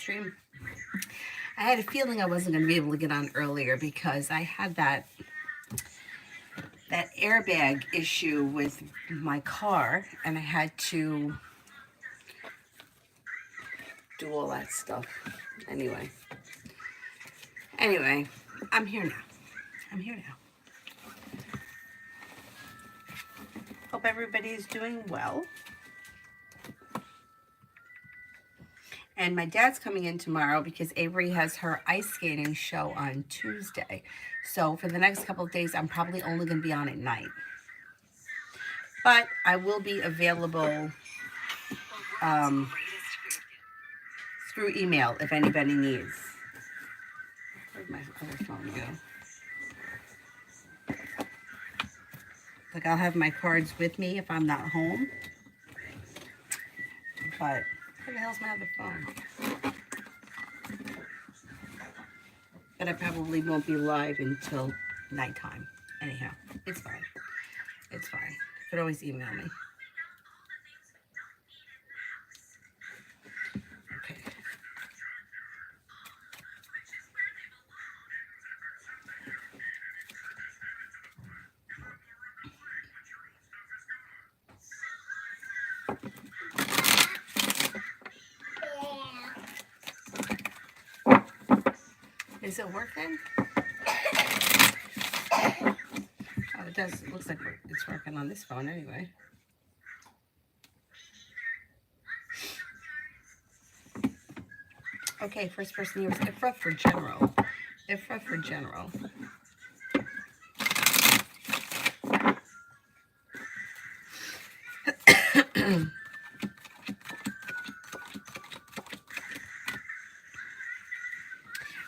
stream. I had a feeling I wasn't going to be able to get on earlier because I had that airbag issue with my car, and I had to do all that stuff. Anyway, I'm here now. Hope everybody is doing well. And my dad's coming in tomorrow because Avery has her ice skating show on Tuesday. So for the next couple of days, I'm probably only going to be on at night. But I will be available through email if anybody needs. Where'd my other phone go? Like, I'll have my cards with me if I'm not home. But where the hell's my other phone? But I probably won't be live until nighttime. Anyhow, it's fine. You could always email me. Okay. Is it working? Oh, it does. It looks like it's working on this phone anyway. Okay, first person here is Ifra for general.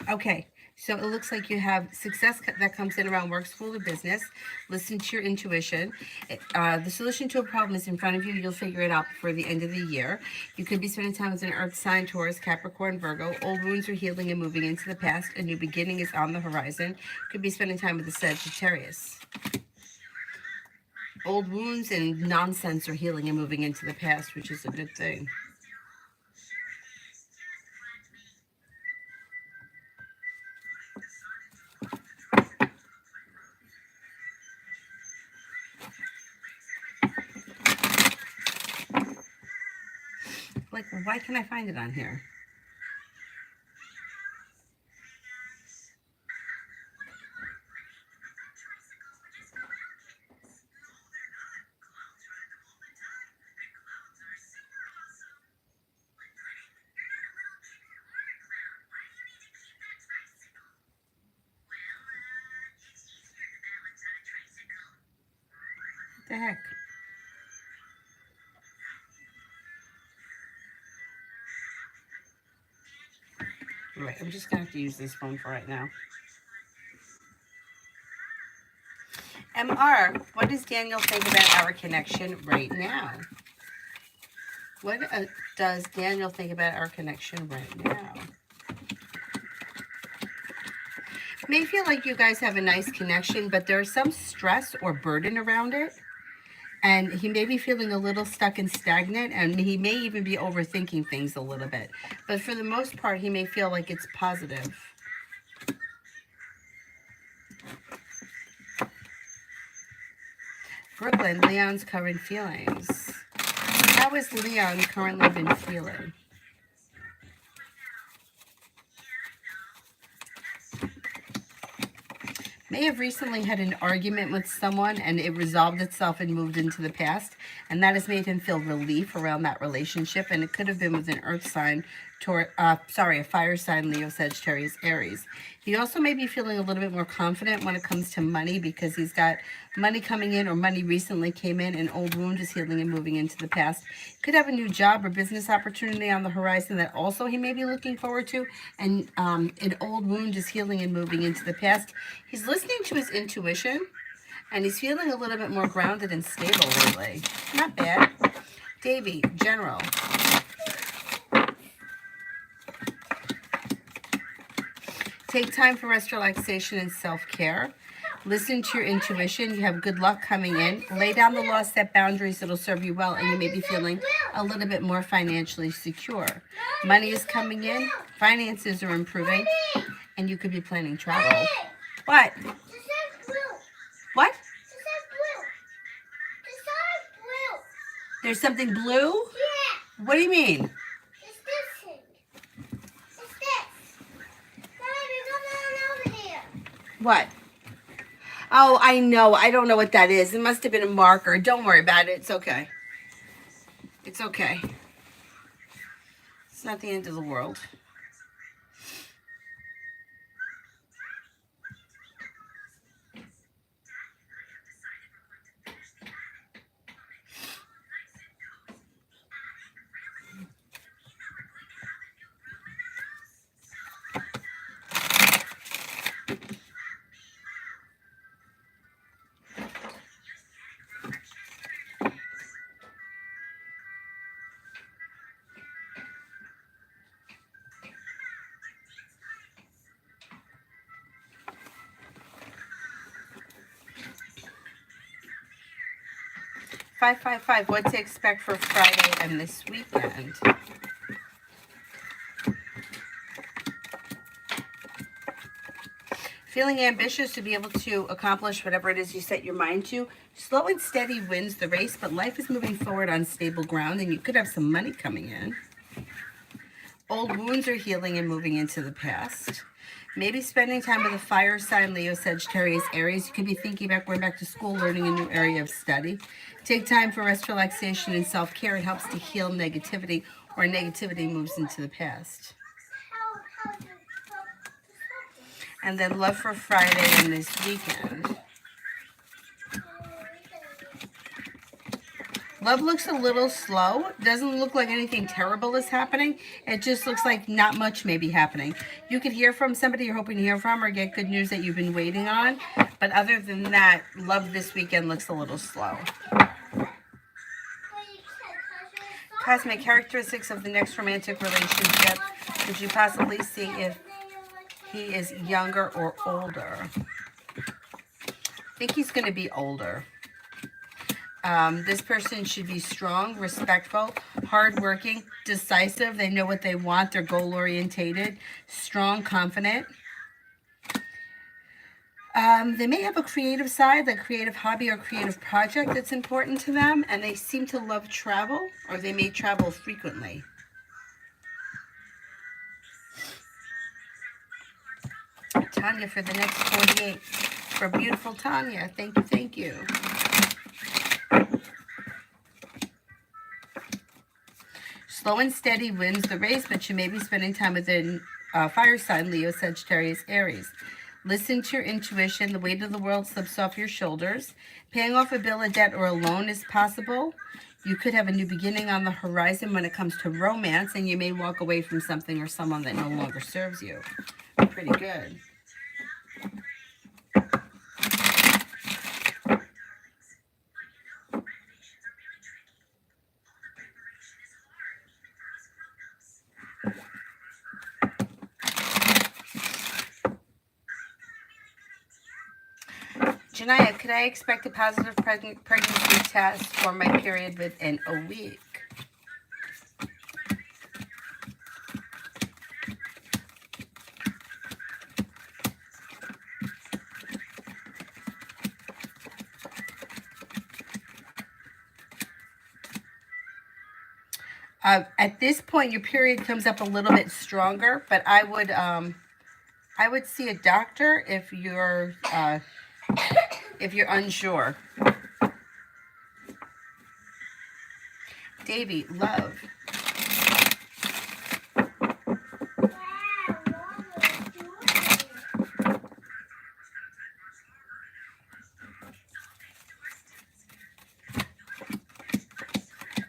Okay, so it looks like you have success that comes in around work, school, or business. Listen to your intuition. The solution to a problem is in front of you. You'll figure it out before the end of the year. You could be spending time with an earth sign, Taurus, Capricorn, Virgo. Old wounds are healing and moving into the past. A new beginning is on the horizon. Could be spending time with a Sagittarius. Old wounds and nonsense are healing and moving into the past, which is a good thing. Like, why can't I find it on here? What the heck? Right, I'm just gonna have to use this phone for right now. MR, what does Daniel think about our connection right now? What does Daniel think about our connection right now? May feel like you guys have a nice connection, but there's some stress or burden around it. And he may be feeling a little stuck and stagnant, and he may even be overthinking things a little bit. But for the most part, he may feel like it's positive. Brooklyn, Leon's current feelings. How has Leon currently been feeling? May have recently had an argument with someone and it resolved itself and moved into the past, and that has made him feel relief around that relationship. And it could have been with an earth sign, a fire sign, Leo, Sagittarius, Aries. He also may be feeling a little bit more confident when it comes to money because he's got money coming in, or money recently came in. An old wound is healing and moving into the past. Could have a new job or business opportunity on the horizon that also he may be looking forward to. And an old wound is healing and moving into the past. He's listening to his intuition, and he's feeling a little bit more grounded and stable lately. Not bad. Davey, general. Take time for rest, relaxation, and self-care. Listen to your intuition. You have good luck coming in. Lay down the law, set boundaries. It'll serve you well, and you may be feeling a little bit more financially secure. Money is coming in. Finances are improving, and you could be planning travel. What? What? There's something blue? Yeah. What do you mean? It's this thing. It's this. Mommy, come on over here. What? Oh, I know. I don't know what that is. It must have been a marker. Don't worry about it. It's okay. It's okay. It's not the end of the world. Five. What to expect for Friday and this weekend? Feeling ambitious to be able to accomplish whatever it is you set your mind to. Slow and steady wins the race, but life is moving forward on stable ground, and you could have some money coming in. Old wounds are healing and moving into the past. Maybe spending time with a fire sign, Leo, Sagittarius, Aries. You could be thinking about going back to school, learning a new area of study. Take time for rest, relaxation, and self-care. It helps to heal negativity, or negativity moves into the past. And then love for Friday and this weekend. Love looks a little slow. Doesn't look like anything terrible is happening. It just looks like not much may be happening. You could hear from somebody you're hoping to hear from or get good news that you've been waiting on. But other than that, love this weekend looks a little slow. Cosmic characteristics of the next romantic relationship. Could you possibly see if he is younger or older? I think he's going to be older. This person should be strong, respectful, hardworking, decisive. They know what they want. They're goal-orientated, strong, confident. They may have a creative side, like creative hobby or creative project that's important to them, and they seem to love travel, or they may travel frequently. Tanya for the next 48. For beautiful Tanya. Thank you. Slow and steady wins the race, but you may be spending time with a fire sign, Leo, Sagittarius, Aries. Listen to your intuition. The weight of the world slips off your shoulders. Paying off a bill, a debt, or a loan is possible. You could have a new beginning on the horizon when it comes to romance, and you may walk away from something or someone that no longer serves you. Pretty good. Janaya, could I expect a positive pregnancy test for my period within a week? At this point, your period comes up a little bit stronger, but I would see a doctor if you're unsure. Davy, love.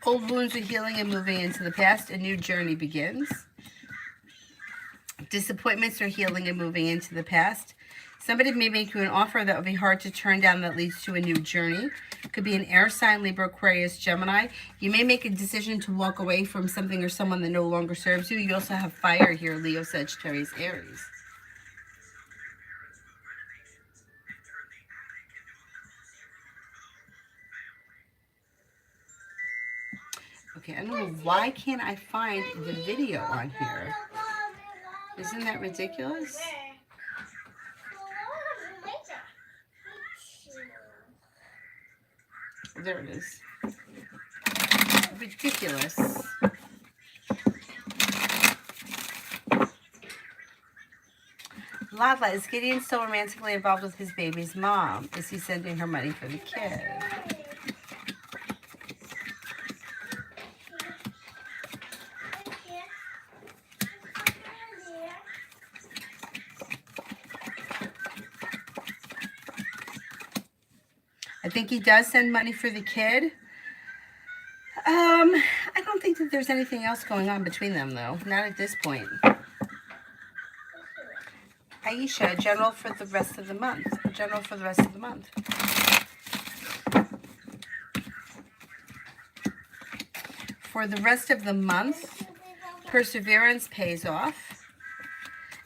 Old wounds are healing and moving into the past. A new journey begins. Disappointments are healing and moving into the past. Somebody may make you an offer that would be hard to turn down that leads to a new journey. Could be an air sign, Libra, Aquarius, Gemini. You may make a decision to walk away from something or someone that no longer serves you. You also have fire here, Leo, Sagittarius, Aries. Okay, I don't know why can't I find the video on here. Isn't that ridiculous? There it is. Ridiculous. Lala, is Gideon still romantically involved with his baby's mom? Is he sending her money for the kid? I think he does send money for the kid. I don't think that there's anything else going on between them, though. Not at this point. Aisha, general for the rest of the month. General for the rest of the month. For the rest of the month, perseverance pays off.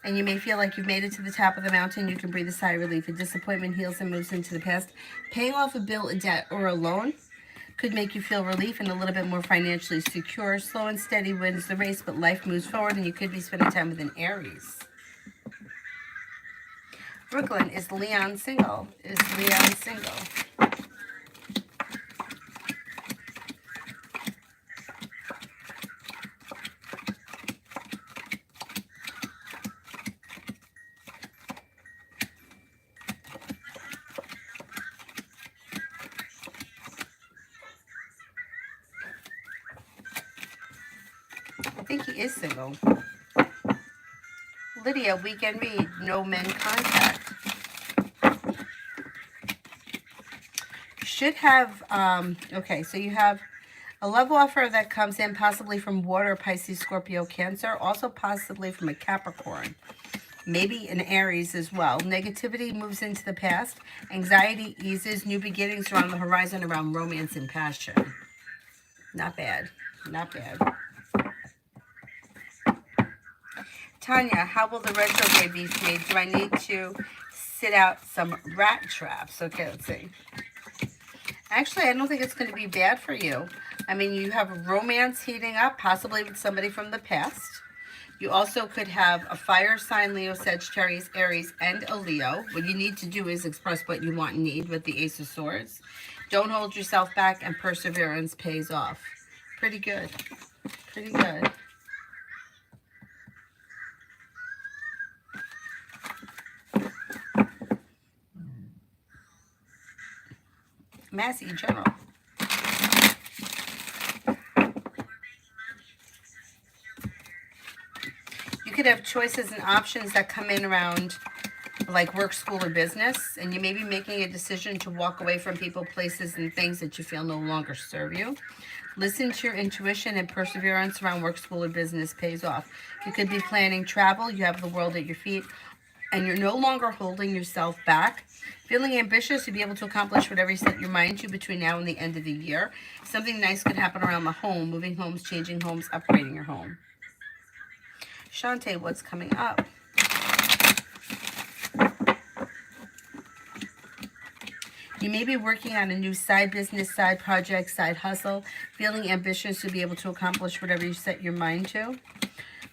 And you may feel like you've made it to the top of the mountain. You can breathe a sigh of relief. A disappointment heals and moves into the past. Paying off a bill, a debt, or a loan could make you feel relief and a little bit more financially secure. Slow and steady wins the race, but life moves forward, and you could be spending time with an Aries. Brooklyn, is Leon single? Is Leon single? I think he is single. Lydia, weekend read, no men contact. You should have, okay, so you have a love offer that comes in possibly from Water, Pisces, Scorpio, Cancer, also possibly from a Capricorn, maybe an Aries as well. Negativity moves into the past. Anxiety eases. New beginnings are on the horizon around romance and passion. Not bad. Not bad. Tanya, how will the retrograde be made? Do I need to sit out some rat traps? Okay, let's see. Actually, I don't think it's going to be bad for you. I mean, you have romance heating up, possibly with somebody from the past. You also could have a fire sign, Leo, Sagittarius, Aries, and a Leo. What you need to do is express what you want and need with the Ace of Swords. Don't hold yourself back, and perseverance pays off. Pretty good. Pretty good. Massey, general. You could have choices and options that come in around like work, school, or business, and you may be making a decision to walk away from people, places, and things that you feel no longer serve you. Listen to your intuition, and perseverance around work, school, or business pays off. You could be planning travel. You have the world at your feet, and you're no longer holding yourself back. Feeling ambitious to be able to accomplish whatever you set your mind to between now and the end of the year. Something nice could happen around the home, moving homes, changing homes, upgrading your home. Shantae, what's coming up? You may be working on a new side business, side project, side hustle, feeling ambitious to be able to accomplish whatever you set your mind to.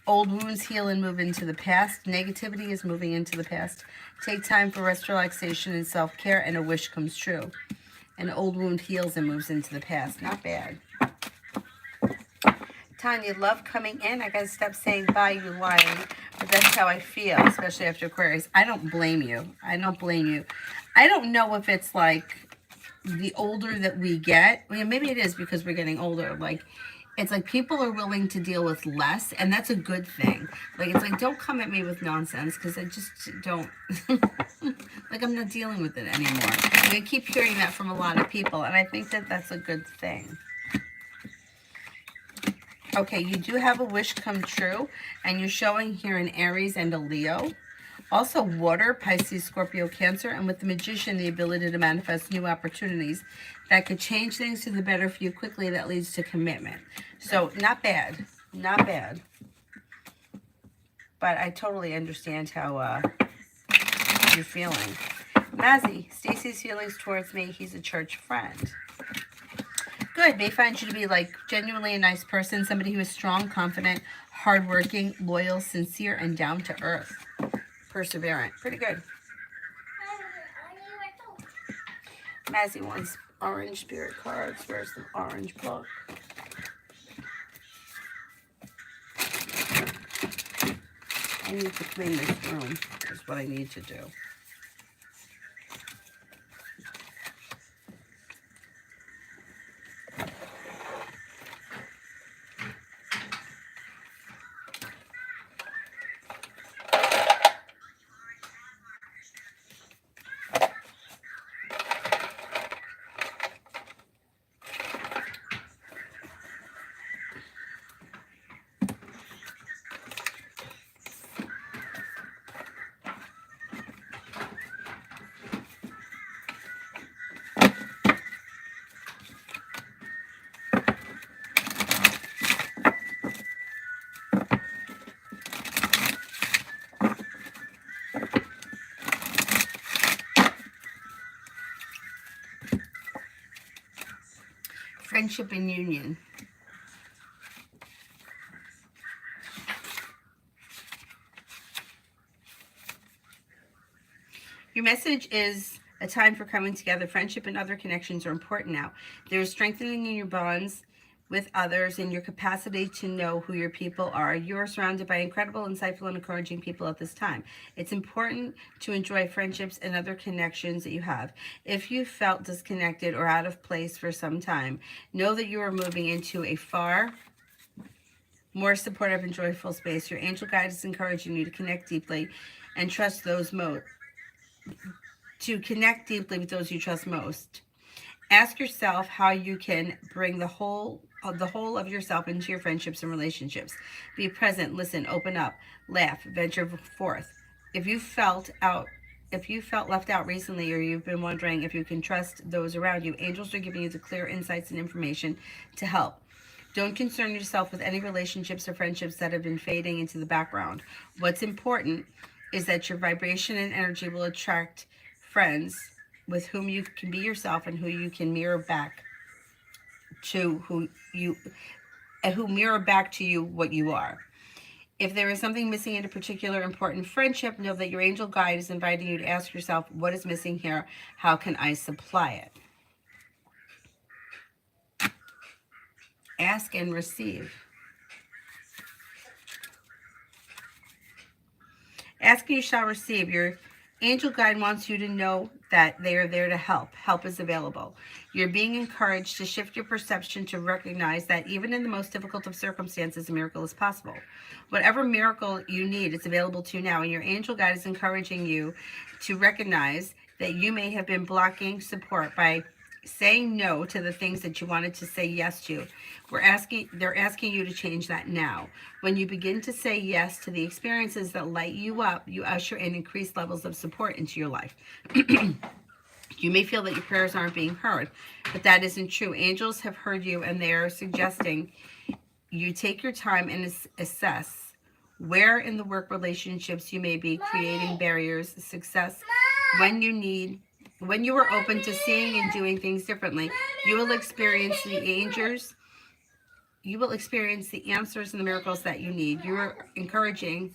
Old wounds heal and move into the past. Negativity is moving into the past. Take time for rest, relaxation, and self-care, and a wish comes true. An old wound heals and moves into the past. Not bad. Tanya, love coming in. I gotta stop saying bye, you lying. But that's how I feel, especially after Aquarius. I don't blame you. I don't blame you. I don't know if it's like the older that we get. I mean, maybe it is because we're getting older. Like, it's like people are willing to deal with less, and that's a good thing. Like, it's like, don't come at me with nonsense, because I just don't, like, I'm not dealing with it anymore. Like, I keep hearing that from a lot of people, and I think that that's a good thing. Okay, you do have a wish come true, and you're showing here an Aries and a Leo. Also Water, Pisces, Scorpio, Cancer, and with the Magician, the ability to manifest new opportunities that could change things to the better for you quickly. That leads to commitment. So not bad, not bad. But I totally understand how you're feeling. Mazzy, Stacy's feelings towards me, he's a church friend. Good, may find you to be like genuinely a nice person, somebody who is strong, confident, hardworking, loyal, sincere, and down to earth. Perseverant. Pretty good. Mazzy wants orange spirit cards. Where's the orange book? I need to clean this room. That's what I need to do. Friendship and union. Your message is a time for coming together. Friendship and other connections are important now. There's strengthening in your bonds with others and your capacity to know who your people are. You are surrounded by incredible, insightful, and encouraging people at this time. It's important to enjoy friendships and other connections that you have. If you felt disconnected or out of place for some time, know that you are moving into a far more supportive and joyful space. Your angel guide is encouraging you to connect deeply and trust those connect deeply with those you trust most. Ask yourself how you can bring the whole of yourself into your friendships and relationships. Be present, listen, open up, laugh, venture forth. If you felt left out recently, or you've been wondering if you can trust those around you, angels are giving you the clear insights and information to help. Don't concern yourself with any relationships or friendships that have been fading into the background. What's important is that your vibration and energy will attract friends with whom you can be yourself and who you can mirror back to who mirror back to you what you are. If there is something missing in a particular important friendship, know that your angel guide is inviting you to ask yourself, what is missing here? How can I supply it? Ask and receive. Ask and you shall receive. Your angel guide wants you to know that they are there to help. Help is available. You're being encouraged to shift your perception to recognize that even in the most difficult of circumstances, a miracle is possible. Whatever miracle you need, it's available to you now. And your angel guide is encouraging you to recognize that you may have been blocking support by saying no to the things that you wanted to say yes to. They're asking you to change that now. When you begin to say yes to the experiences that light you up, you usher in increased levels of support into your life. You may feel that your prayers aren't being heard, but that isn't true. Angels have heard you, and they are suggesting you take your time and assess where in the work relationships you may be creating barriers to success. When you are open to seeing and doing things differently, you will experience the angels. You will experience the answers and the miracles that you need. You're encouraged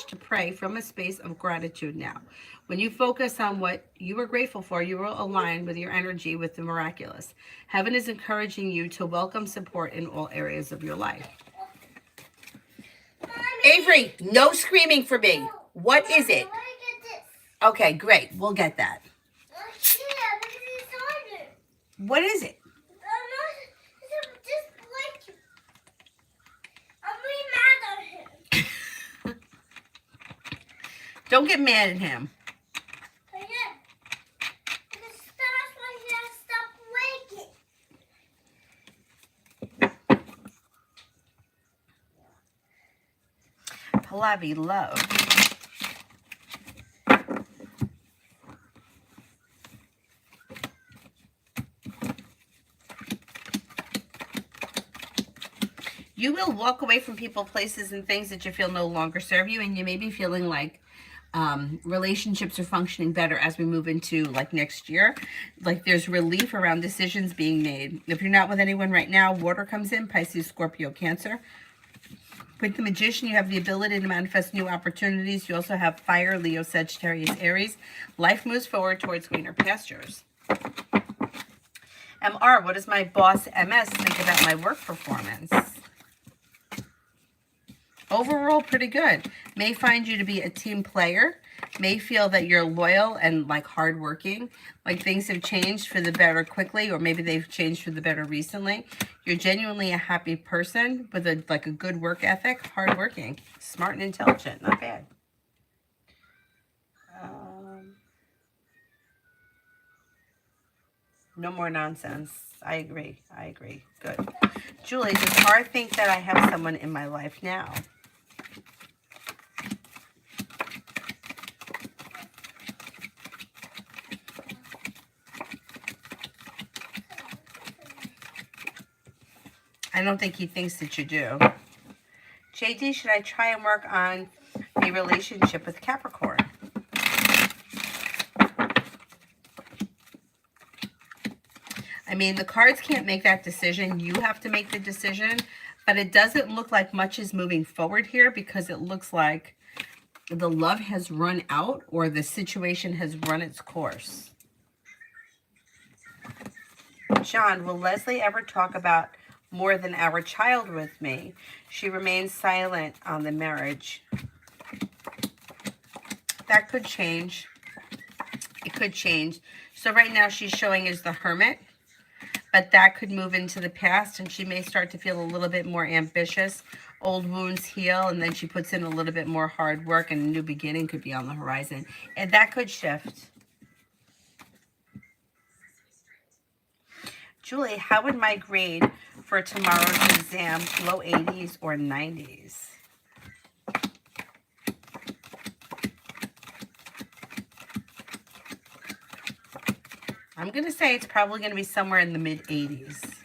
to pray from a space of gratitude now. When you focus on what you are grateful for, you will align with your energy with the miraculous. Heaven is encouraging you to welcome support in all areas of your life. Avery, no screaming for me. What is it? Okay, great. We'll get that. What is it? Don't get mad at him. Pallavi, love. You will walk away from people, places, and things that you feel no longer serve you, and you may be feeling like relationships are functioning better as we move into like next year. Like there's relief around decisions being made. If you're not with anyone right now, water comes in, Pisces, Scorpio, Cancer. With the Magician, you have the ability to manifest new opportunities. You also have Fire, Leo, Sagittarius, Aries. Life moves forward towards greener pastures. MR, what does my boss MS think about my work performance? Overall, pretty good. May find you to be a team player. May feel that you're loyal and like hardworking. Like things have changed for the better quickly, or maybe they've changed for the better recently. You're genuinely a happy person with a good work ethic, hardworking, smart and intelligent. Not bad. No more nonsense. I agree. I agree. Good. Julie, does Tara think that I have someone in my life now? I don't think he thinks that you do. JD, should I try and work on a relationship with Capricorn? I mean, the cards can't make that decision. You have to make the decision. But it doesn't look like much is moving forward here because it looks like the love has run out or the situation has run its course. John, will Leslie ever talk about more than our child with me? She remains silent on the marriage. That could change. It could change. So right now she's showing as the Hermit, but that could move into the past and she may start to feel a little bit more ambitious. Old wounds heal, and then she puts in a little bit more hard work and a new beginning could be on the horizon. And that could shift. Julie, how would my grade for tomorrow's exam, low 80s or 90s? I'm going to say it's probably going to be somewhere in the mid-80s.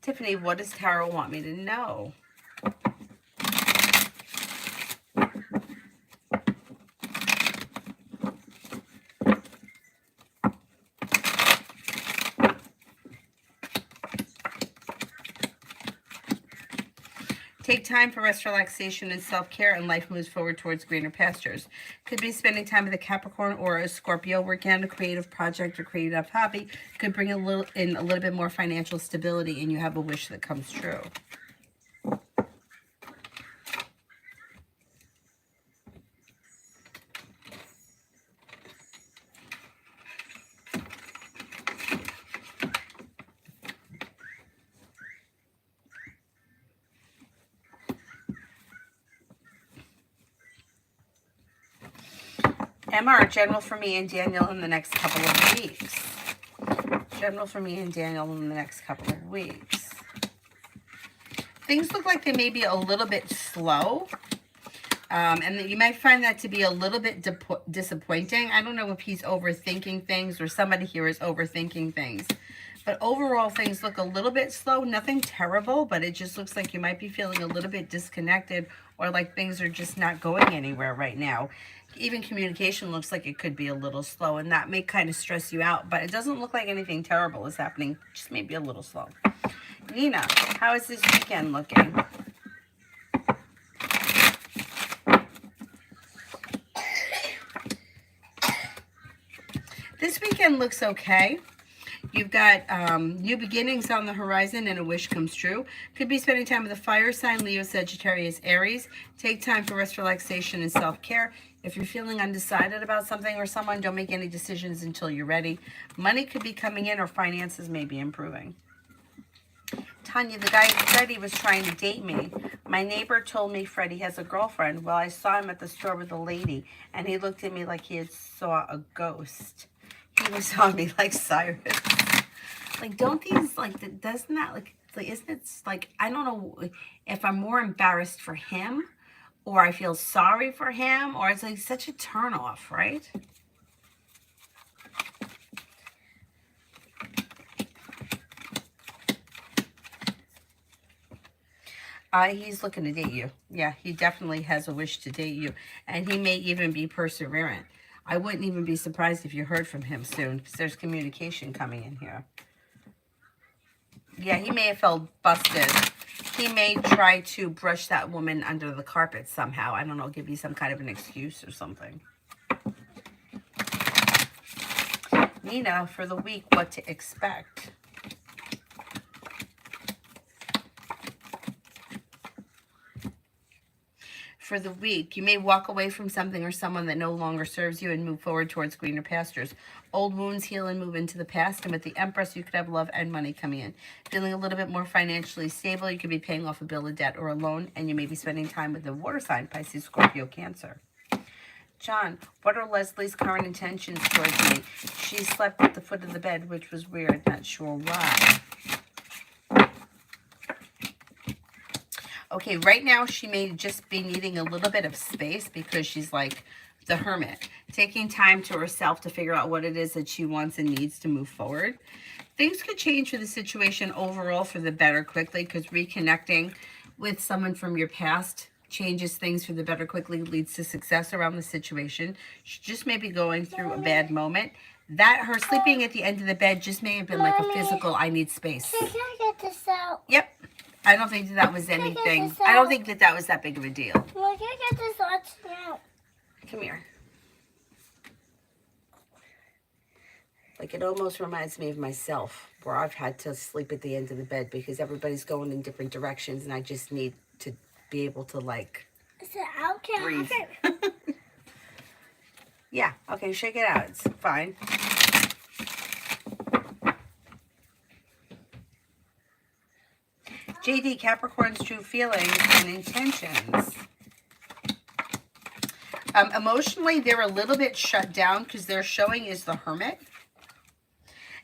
Tiffany, what does Tarot want me to know? Take time for rest, relaxation, and self-care, and life moves forward towards greener pastures. Could be spending time with a Capricorn or a Scorpio, working on a creative project or creative hobby. Could bring a little bit more financial stability, and you have a wish that comes true. MR, general for me and Daniel in the next couple of weeks. General for me and Daniel in the next couple of weeks. Things look like they may be a little bit slow. And you might find that to be a little bit disappointing. I don't know if he's overthinking things or somebody here is overthinking things. But overall, things look a little bit slow. Nothing terrible, but it just looks like you might be feeling a little bit disconnected or like things are just not going anywhere right now. Even communication looks like it could be a little slow, and that may kind of stress you out, but it doesn't look like anything terrible is happening. Just maybe a little slow. Nina, how is this weekend looking? This weekend looks okay. You've got new beginnings on the horizon and a wish comes true. Could be spending time with a fire sign, Leo, Sagittarius, Aries. Take time for rest, relaxation, and self-care. If you're feeling undecided about something or someone, don't make any decisions until you're ready. Money could be coming in or finances may be improving. Tanya, the guy Freddie was trying to date me. My neighbor told me Freddie has a girlfriend. Well, I saw him at the store with a lady, and he looked at me like he had saw a ghost. He was on me like Cyrus. Like, don't these, like, doesn't that, like isn't it, like, I don't know if I'm more embarrassed for him or I feel sorry for him, or it's like such a turnoff, right? He's looking to date you. Yeah, he definitely has a wish to date you. And he may even be perseverant. I wouldn't even be surprised if you heard from him soon, because there's communication coming in here. Yeah, he may have felt busted. He may try to brush that woman under the carpet somehow. I don't know, give you some kind of an excuse or something. Nina, for the week, what to expect. For the week, you may walk away from something or someone that no longer serves you and move forward towards greener pastures. Old wounds heal and move into the past. And with the Empress, you could have love and money coming in. Feeling a little bit more financially stable. You could be paying off a bill of debt or a loan. And you may be spending time with the water sign, Pisces, Scorpio, Cancer. John, what are Leslie's current intentions towards me? She slept at the foot of the bed, which was weird. Not sure why. Okay, right now she may just be needing a little bit of space because she's like the hermit, taking time to herself to figure out what it is that she wants and needs to move forward. Things could change for the situation overall for the better quickly, because reconnecting with someone from your past changes things for the better quickly, leads to success around the situation. She just may be going through a bad moment. That her sleeping at the end of the bed just may have been like a physical, I need space. Can I get this out? Yep. I don't think that was anything. I don't think that was that big of a deal. Well, can I get this out? Come here. Like, it almost reminds me of myself, where I've had to sleep at the end of the bed because everybody's going in different directions and I just need to be able to, like, Is it out? Can breathe. I Yeah, okay, shake it out. It's fine. JD, Capricorn's true feelings and intentions. Emotionally, they're a little bit shut down because they're showing is the hermit.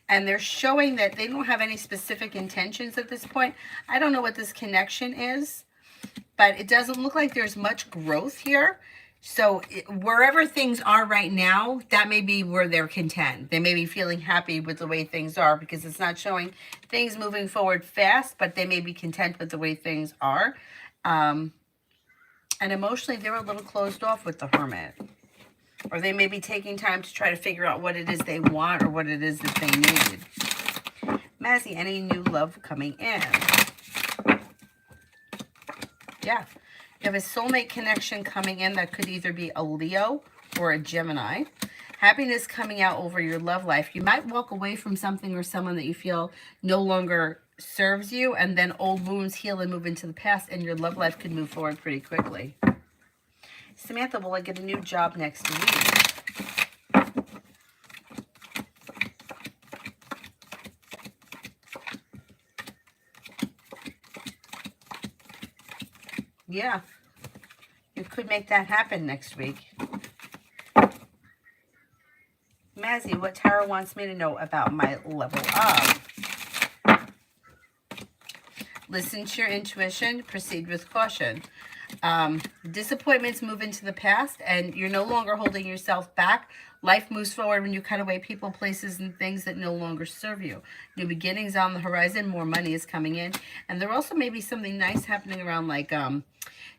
And they're showing that they don't have any specific intentions at this point. I don't know what this connection is, but it doesn't look like there's much growth here. So wherever things are right now, that may be where they're content. They may be feeling happy with the way things are because it's not showing things moving forward fast, but they may be content with the way things are. And emotionally, they're a little closed off with the hermit. Or they may be taking time to try to figure out what it is they want or what it is that they need. Mazzy, any new love coming in? Yeah. You have a soulmate connection coming in that could either be a Leo or a Gemini. Happiness coming out over your love life. You might walk away from something or someone that you feel no longer serves you, and then old wounds heal and move into the past, and your love life could move forward pretty quickly. Samantha, will I get a new job next week? Yeah, you could make that happen next week. Mazzy, what Tara wants me to know about my level up. Listen to your intuition, proceed with caution. Disappointments move into the past and you're no longer holding yourself back. Life moves forward when you cut away people, places, and things that no longer serve you. New beginnings on the horizon, more money is coming in. And there also may be something nice happening around like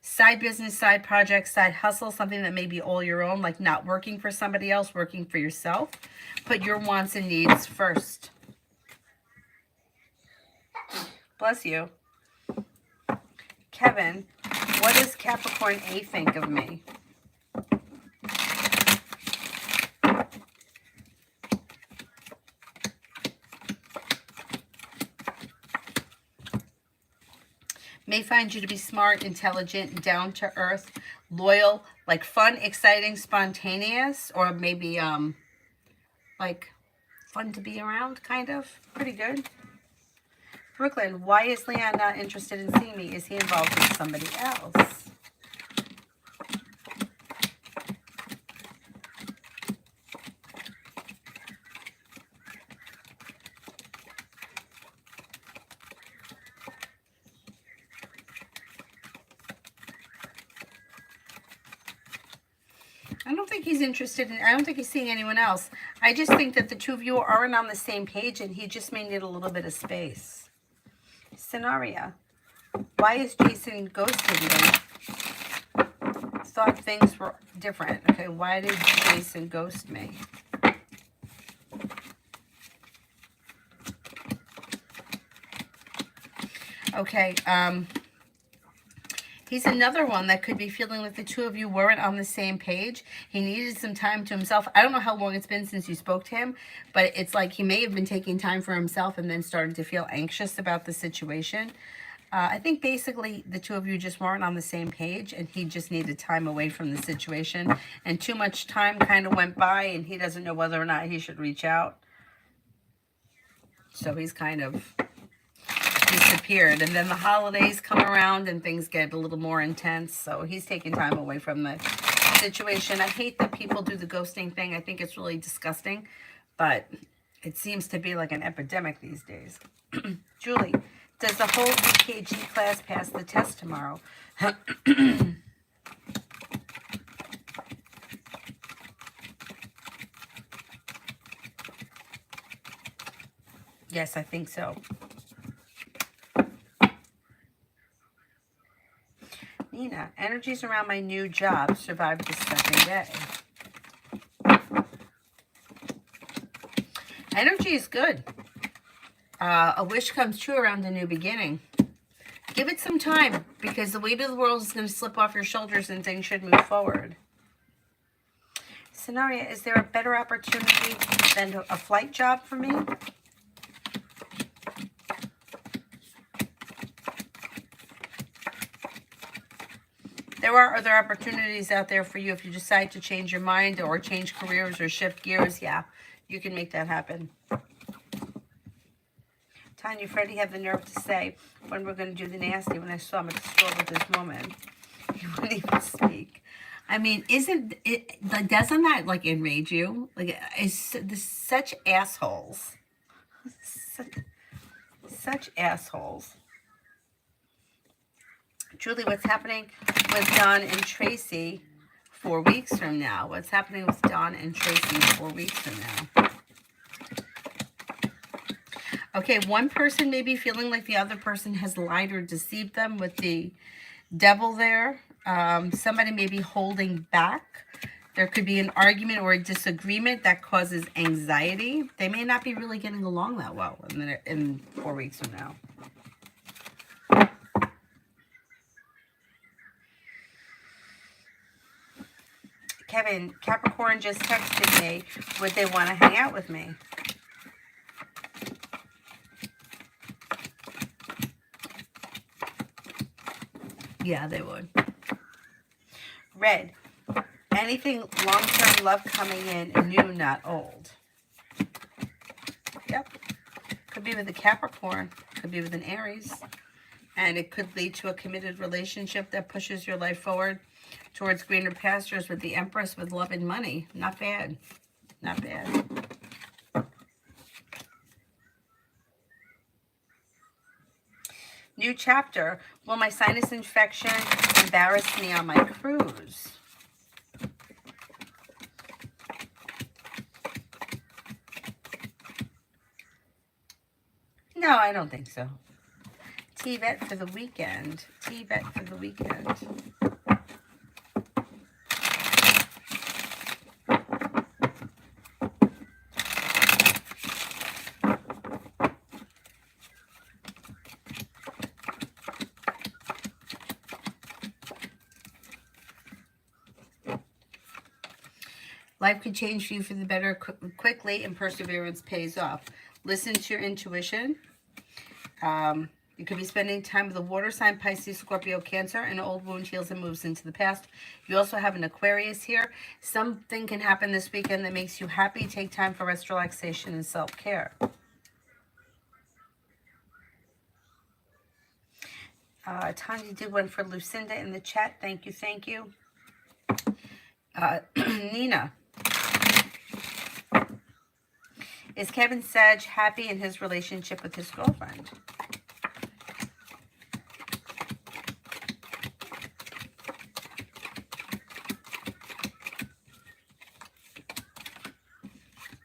side business, side project, side hustle, something that may be all your own, like not working for somebody else, working for yourself. Put your wants and needs first. Bless you. Kevin, what does Capricorn A think of me? May find you to be smart, intelligent, down to earth, loyal, like fun, exciting, spontaneous, or maybe like fun to be around, kind of. Pretty good. Brooklyn, why is Leon not interested in seeing me? Is he involved with somebody else? I don't think he's interested in, I don't think he's seeing anyone else. I just think that the two of you aren't on the same page and he just may need a little bit of space. Scenario. Why is Jason ghosted you? Thought things were different. Okay, why did Jason ghost me? Okay, he's another one that could be feeling like the two of you weren't on the same page. He needed some time to himself. I don't know how long it's been since you spoke to him, but it's like he may have been taking time for himself and then started to feel anxious about the situation. I think basically the two of you just weren't on the same page and he just needed time away from the situation. And too much time kind of went by and he doesn't know whether or not he should reach out. So he's kind of disappeared. And then the holidays come around and things get a little more intense. So he's taking time away from the situation. I hate that people do the ghosting thing. I think it's really disgusting. But it seems to be like an epidemic these days. Julie, does the whole EKG class pass the test tomorrow? Yes, I think so. Nina, energies around my new job survived the second day. Energy is good. A wish comes true around a new beginning. Give it some time because the weight of the world is going to slip off your shoulders and things should move forward. Scenario, is there a better opportunity than a flight job for me? There are other opportunities out there for you if you decide to change your mind or change careers or shift gears. Yeah, you can make that happen. Tanya, Freddie had the nerve to say when we're going to do the nasty when I saw him at the store with this woman. He wouldn't even speak. I mean, isn't it, doesn't that like enrage you? Like, is this such assholes? Such assholes. Julie, what's happening with Don and Tracy 4 weeks from now? What's happening with Don and Tracy 4 weeks from now? Okay, one person may be feeling like the other person has lied or deceived them with the devil there. Somebody may be holding back. There could be an argument or a disagreement that causes anxiety. They may not be really getting along that well in 4 weeks from now. Kevin, Capricorn just texted me. Would they want to hang out with me? Yeah, they would. Red, anything long-term love coming in, new, not old. Yep. Could be with a Capricorn. Could be with an Aries. And it could lead to a committed relationship that pushes your life forward towards greener pastures with the Empress with love and money. Not bad. Not bad. New chapter. Will my sinus infection embarrass me on my cruise? No, I don't think so. T-Vet for the weekend. T-Vet for the weekend. Life could change for you for the better quickly, and perseverance pays off. Listen to your intuition. You could be spending time with a water sign, Pisces, Scorpio, Cancer. An old wound heals and moves into the past. You also have an Aquarius here. Something can happen this weekend that makes you happy. Take time for rest, relaxation, and self-care. Tanya did one for Lucinda in the chat. Thank you, thank you. Nina. Is Kevin Sage happy in his relationship with his girlfriend?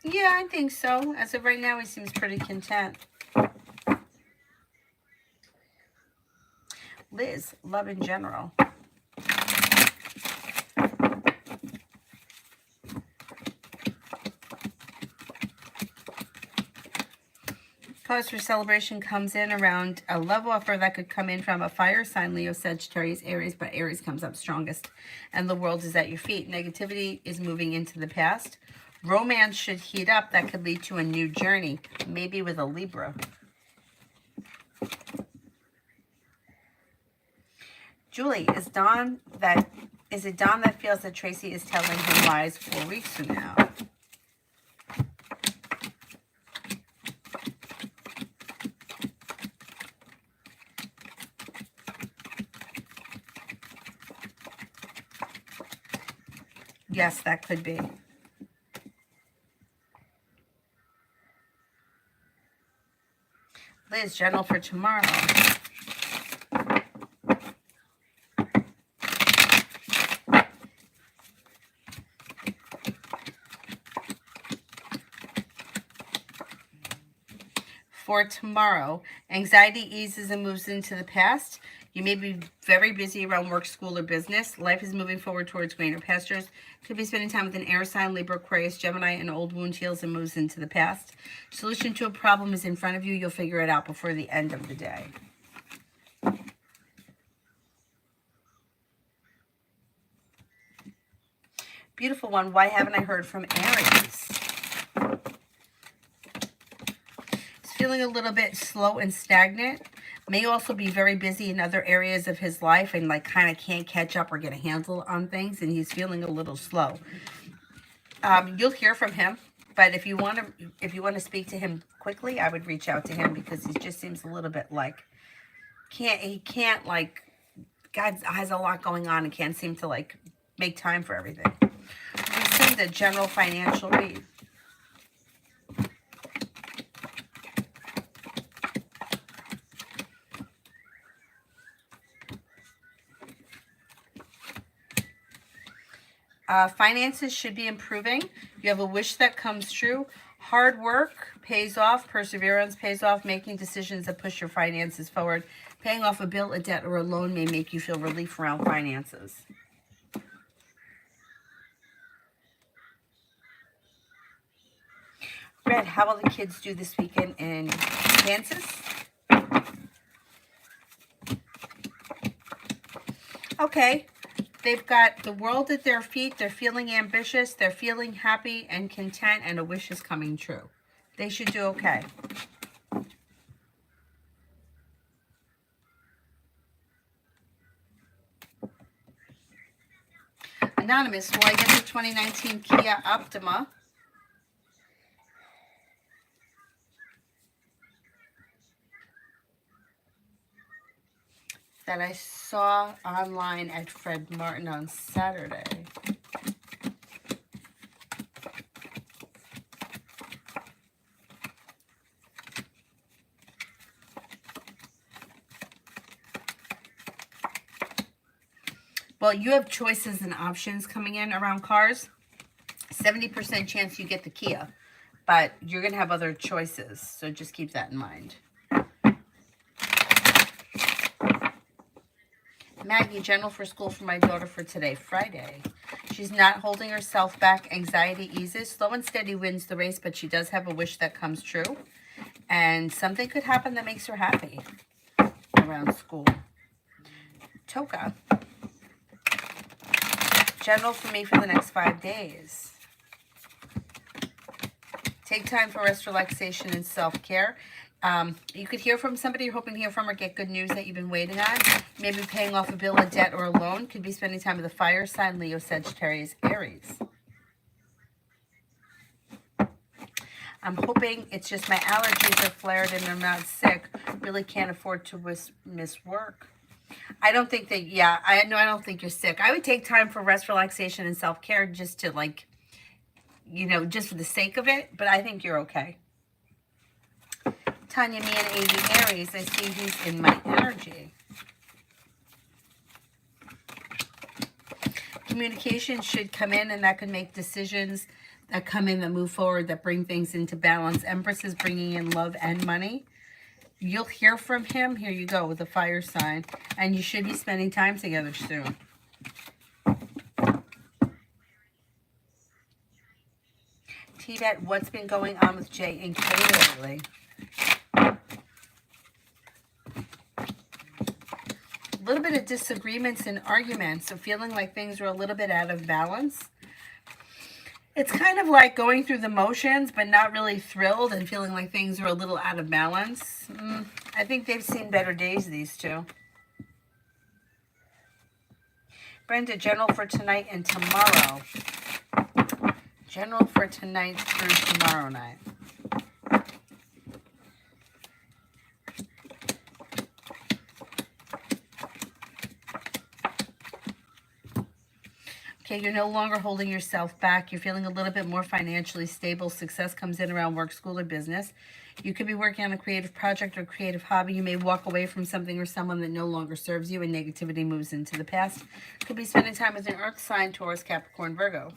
Yeah, I think so. As of right now, he seems pretty content. Liz, love in general. cause for celebration comes in around a love offer that could come in from a fire sign, Leo, Sagittarius, Aries, but Aries comes up strongest. And the world is at your feet. Negativity is moving into the past. Romance should heat up. That could lead to a new journey, maybe with a Libra. Julie, is it Dawn that feels that Tracy is telling him lies 4 weeks from now? Yes, that could be. Liz, general for tomorrow. For tomorrow, anxiety eases and moves into the past. You may be very busy around work, school, or business. Life is moving forward towards greener pastures. Could be spending time with an air sign, Libra, Aquarius, Gemini. An old wound heals and moves into the past. Solution to a problem is in front of you. You'll figure it out before the end of the day. Beautiful one. Why haven't I heard from Aries? Feeling a little bit slow and stagnant. May also be very busy in other areas of his life and like kind of can't catch up or get a handle on things, and he's feeling a little slow. You'll hear from him, but if you want to speak to him quickly, I would reach out to him because he just seems a little bit like God has a lot going on and can't seem to like make time for everything. We send a general financial read. Finances should be improving. You have a wish that comes true. Hard work pays off. Perseverance pays off. Making decisions that push your finances forward. Paying off a bill, a debt, or a loan may make you feel relief around finances. Red, how will the kids do this weekend in Kansas? Okay. They've got the world at their feet. They're feeling ambitious. They're feeling happy and content, and a wish is coming true. They should do okay. Anonymous, will I get the 2019 Kia Optima? That I saw online at Fred Martin on Saturday. Well, you have choices and options coming in around cars. 70% chance you get the Kia, but you're going to have other choices, so just keep that in mind. Maggie, general for school for my daughter for today, Friday. She's not holding herself back. Anxiety eases. Slow and steady wins the race, but she does have a wish that comes true. And something could happen that makes her happy around school. Toka, general for me for the next 5 days. Take time for rest, relaxation, and self-care. You could hear from somebody you're hoping to hear from or get good news that you've been waiting on. Maybe paying off a bill, a debt, or a loan. Could be spending time with a fire sign, Leo, Sagittarius, Aries. I'm hoping it's just my allergies are flared and I'm not sick. Really can't afford to miss work. I don't think that, I don't think you're sick. I would take time for rest, relaxation, and self-care just to just for the sake of it. But I think you're okay. Tanya, me and AV Aries, I see he's in my energy. Communication should come in, and that could make decisions that come in that move forward, that bring things into balance. Empress is bringing in love and money. You'll hear from him. Here you go with the fire sign. And you should be spending time together soon. T-Bet, what's been going on with Jay and Kay lately? little bit of disagreements and arguments, so feeling like things are a little bit out of balance. It's kind of like going through the motions, but not really thrilled and feeling like things are a little out of balance. I think they've seen better days, these two. Brenda, general for tonight and tomorrow. General for tonight through tomorrow night. Okay, you're no longer holding yourself back. You're feeling a little bit more financially stable. Success comes in around work, school, or business. You could be working on a creative project or creative hobby. You may walk away from something or someone that no longer serves you and negativity moves into the past. Could be spending time with an earth sign, Taurus, Capricorn, Virgo.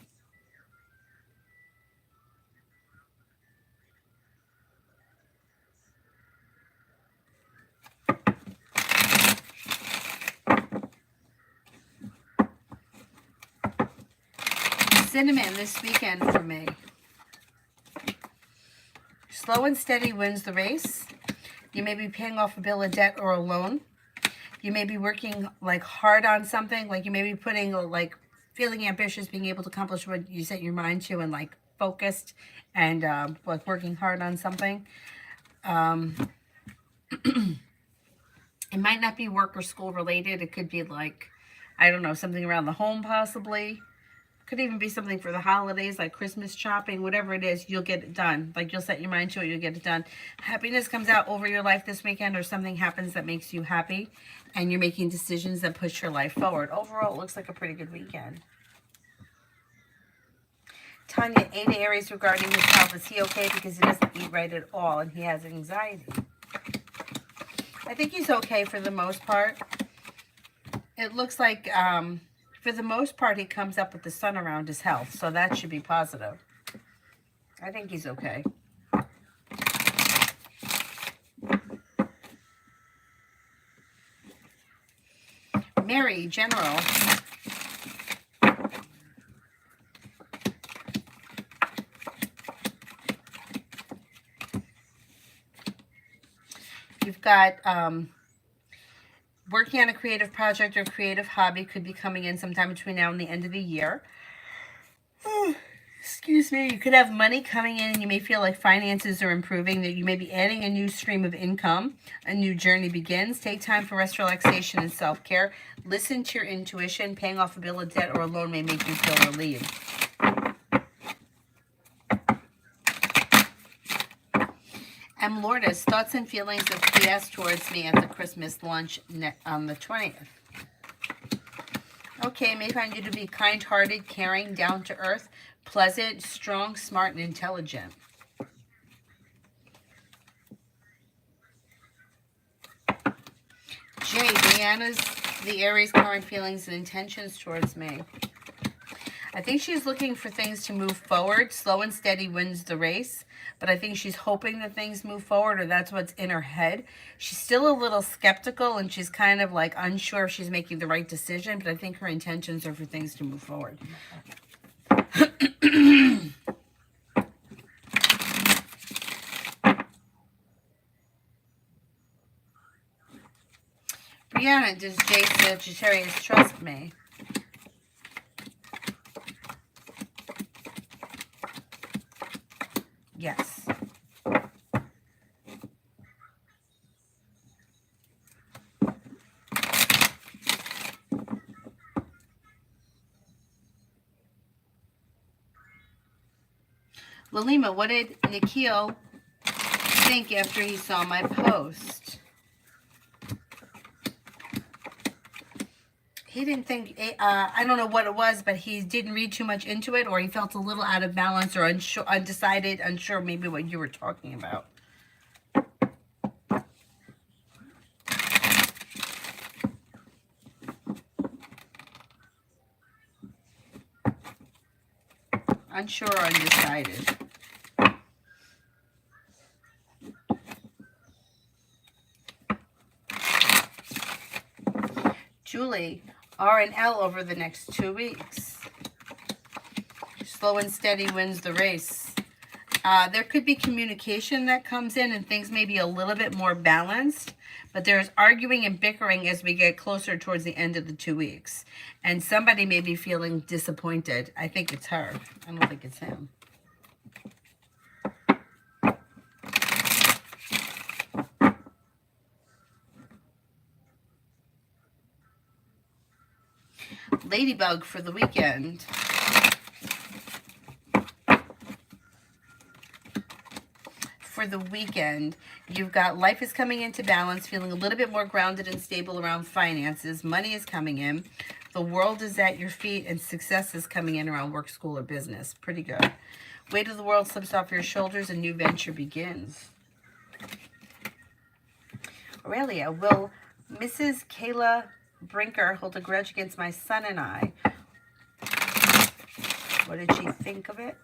Cinnamon this weekend for me. Slow and steady wins the race. You may be paying off a bill of debt or a loan. You may be working like hard on something, like you may be putting like feeling ambitious, being able to accomplish what you set your mind to, and like focused and like working hard on something. It might not be work or school related. It could be like, I don't know, something around the home possibly. Could even be something for the holidays, like Christmas shopping, whatever it is, you'll get it done. Like you'll set your mind to it, you'll get it done. Happiness comes out over your life this weekend, or something happens that makes you happy, and you're making decisions that push your life forward. Overall, it looks like a pretty good weekend. Tanya, 8 Aries regarding his health. Is he okay? Because he doesn't eat right at all, and he has anxiety. I think he's okay for the most part. It looks like... for the most part, he comes up with the sun around his health, so that should be positive. I think he's okay. Mary, general. You've got... working on a creative project or creative hobby could be coming in sometime between now and the end of the year. Excuse me. You could have money coming in and you may feel like finances are improving, that you may be adding a new stream of income. A new journey begins. Take time for rest, relaxation, and self-care. Listen to your intuition. Paying off a bill of debt or a loan may make you feel relieved. M. Lourdes, thoughts and feelings of PS towards me at the Christmas lunch on the 20th. Okay, may find you to be kind-hearted, caring, down-to-earth, pleasant, strong, smart, and intelligent. J. Diana's the Aries current feelings and intentions towards me. I think she's looking for things to move forward. Slow and steady wins the race. But I think she's hoping that things move forward, or that's what's in her head. She's still a little skeptical, and she's kind of like unsure if she's making the right decision. But I think her intentions are for things to move forward. Brianna, does J. Sagittarius trust me? Yes. Lalima, what did Nikhil think after he saw my post? He didn't think, I don't know what it was, but he didn't read too much into it, or he felt a little out of balance or unsure, undecided, unsure maybe what you were talking about. Unsure or undecided. Julie, R and L over the next 2 weeks. Slow and steady wins the race. There could be communication that comes in and things may be a little bit more balanced, But there's arguing and bickering as we get closer towards the end of the 2 weeks. And somebody may be feeling disappointed. I think it's her. I don't think it's him. Ladybug for the weekend. For the weekend, you've got life is coming into balance, feeling a little bit more grounded and stable around finances. Money is coming in. The world is at your feet, and success is coming in around work, school, or business. Pretty good. Weight of the world slips off your shoulders. A new venture begins. Aurelia, will Mrs. Kayla Brinker hold a grudge against my son and I? What did she think of it?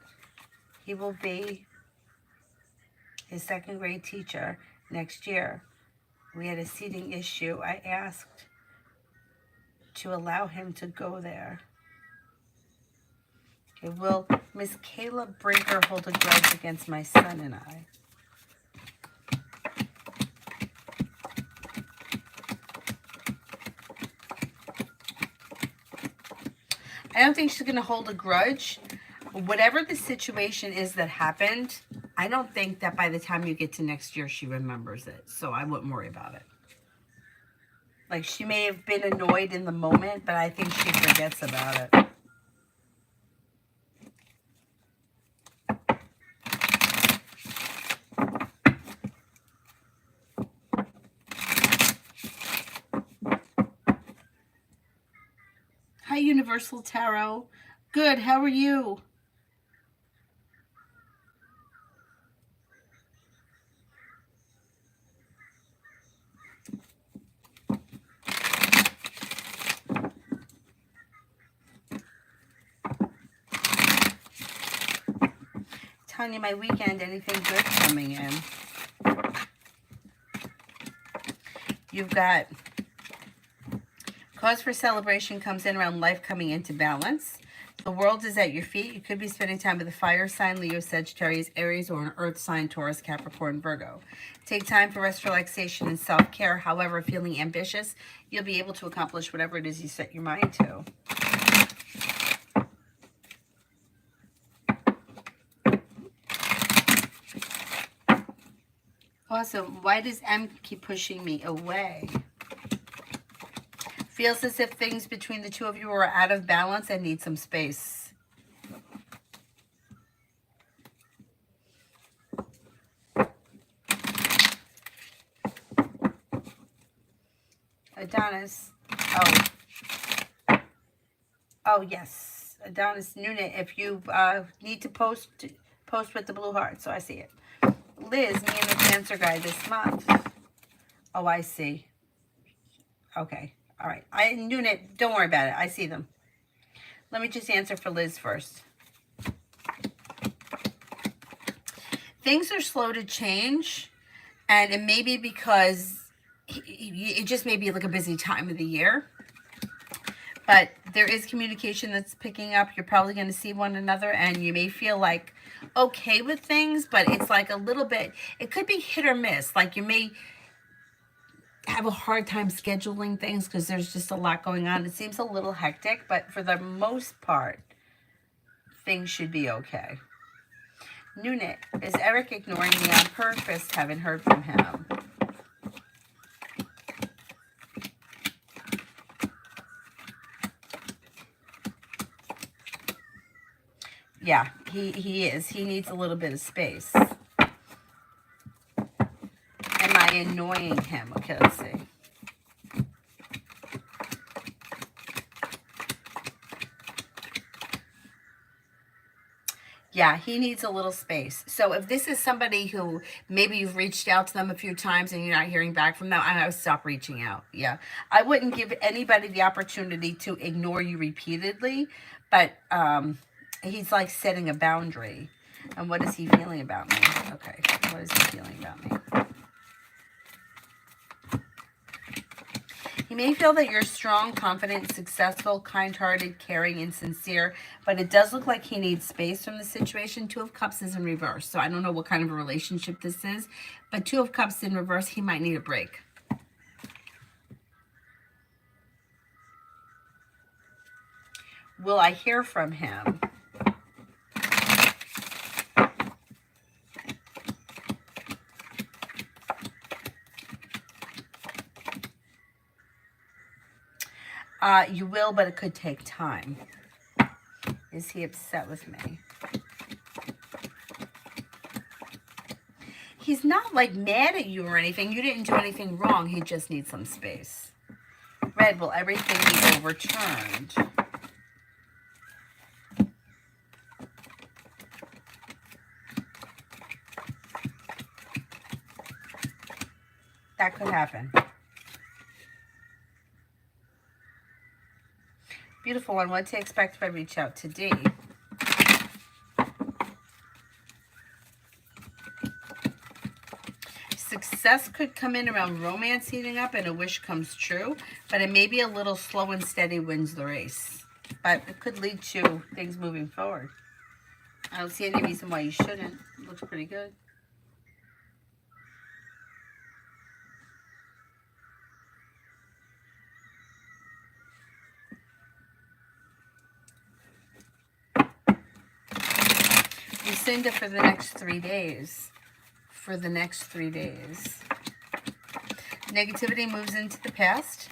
He will be his second grade teacher next year. We had a seating issue. I asked to allow him to go there. Okay, will Miss Kayla Brinker hold a grudge against my son and I? I don't think she's going to hold a grudge. Whatever the situation is that happened, I don't think that by the time you get to next year, she remembers it. So I wouldn't worry about it. Like, she may have been annoyed in the moment, but I think she forgets about it. Hi, Universal Tarot. Good, how are you? Telling you my weekend, anything good coming in. You've got cause for celebration comes in around life coming into balance. The world is at your feet. You could be spending time with a fire sign, Leo, Sagittarius, Aries, or an earth sign, Taurus, Capricorn, Virgo. Take time for rest, relaxation, and self-care. However, feeling ambitious, you'll be able to accomplish whatever it is you set your mind to. Awesome. Why does M keep pushing me away? Feels as if things between the two of you are out of balance and need some space. Adonis. Oh, yes. Adonis Nunit, if you need to post with the blue heart, so I see it. Liz, me and the Cancer guy this month. Oh, I see. Okay. All right. Nunit, don't worry about it. I see them. Let me just answer for Liz first. Things are slow to change, and it may be because it just may be like a busy time of the year. But there is communication that's picking up. You're probably going to see one another, and you may feel like okay with things, but it's like a little bit, it could be hit or miss. Like you may have a hard time scheduling things because there's just a lot going on. It seems a little hectic, but for the most part, things should be okay. Nunit, is Eric ignoring me on purpose? Haven't heard from him. Yeah, he is. He needs a little bit of space. Am I annoying him? Okay, let's see. Yeah, he needs a little space. So if this is somebody who maybe you've reached out to them a few times and you're not hearing back from them, I would stop reaching out. Yeah, I wouldn't give anybody the opportunity to ignore you repeatedly, but he's like setting a boundary. And what is he feeling about me? Okay, what is he feeling about me? He may feel that you're strong, confident, successful, kind-hearted, caring, and sincere, but it does look like he needs space from the situation. Two of Cups is in reverse, so I don't know what kind of a relationship this is, but Two of Cups in reverse, he might need a break. Will I hear from him? You will, but it could take time. Is he upset with me? He's not like mad at you or anything. You didn't do anything wrong. He just needs some space. Red, will everything be overturned? That could happen. Beautiful one. What to expect if I reach out to D? Success could come in around romance heating up and a wish comes true, but it may be a little slow and steady wins the race. But it could lead to things moving forward. I don't see any reason why you shouldn't. It looks pretty good. Lucinda for the next 3 days. For the next 3 days. Negativity moves into the past.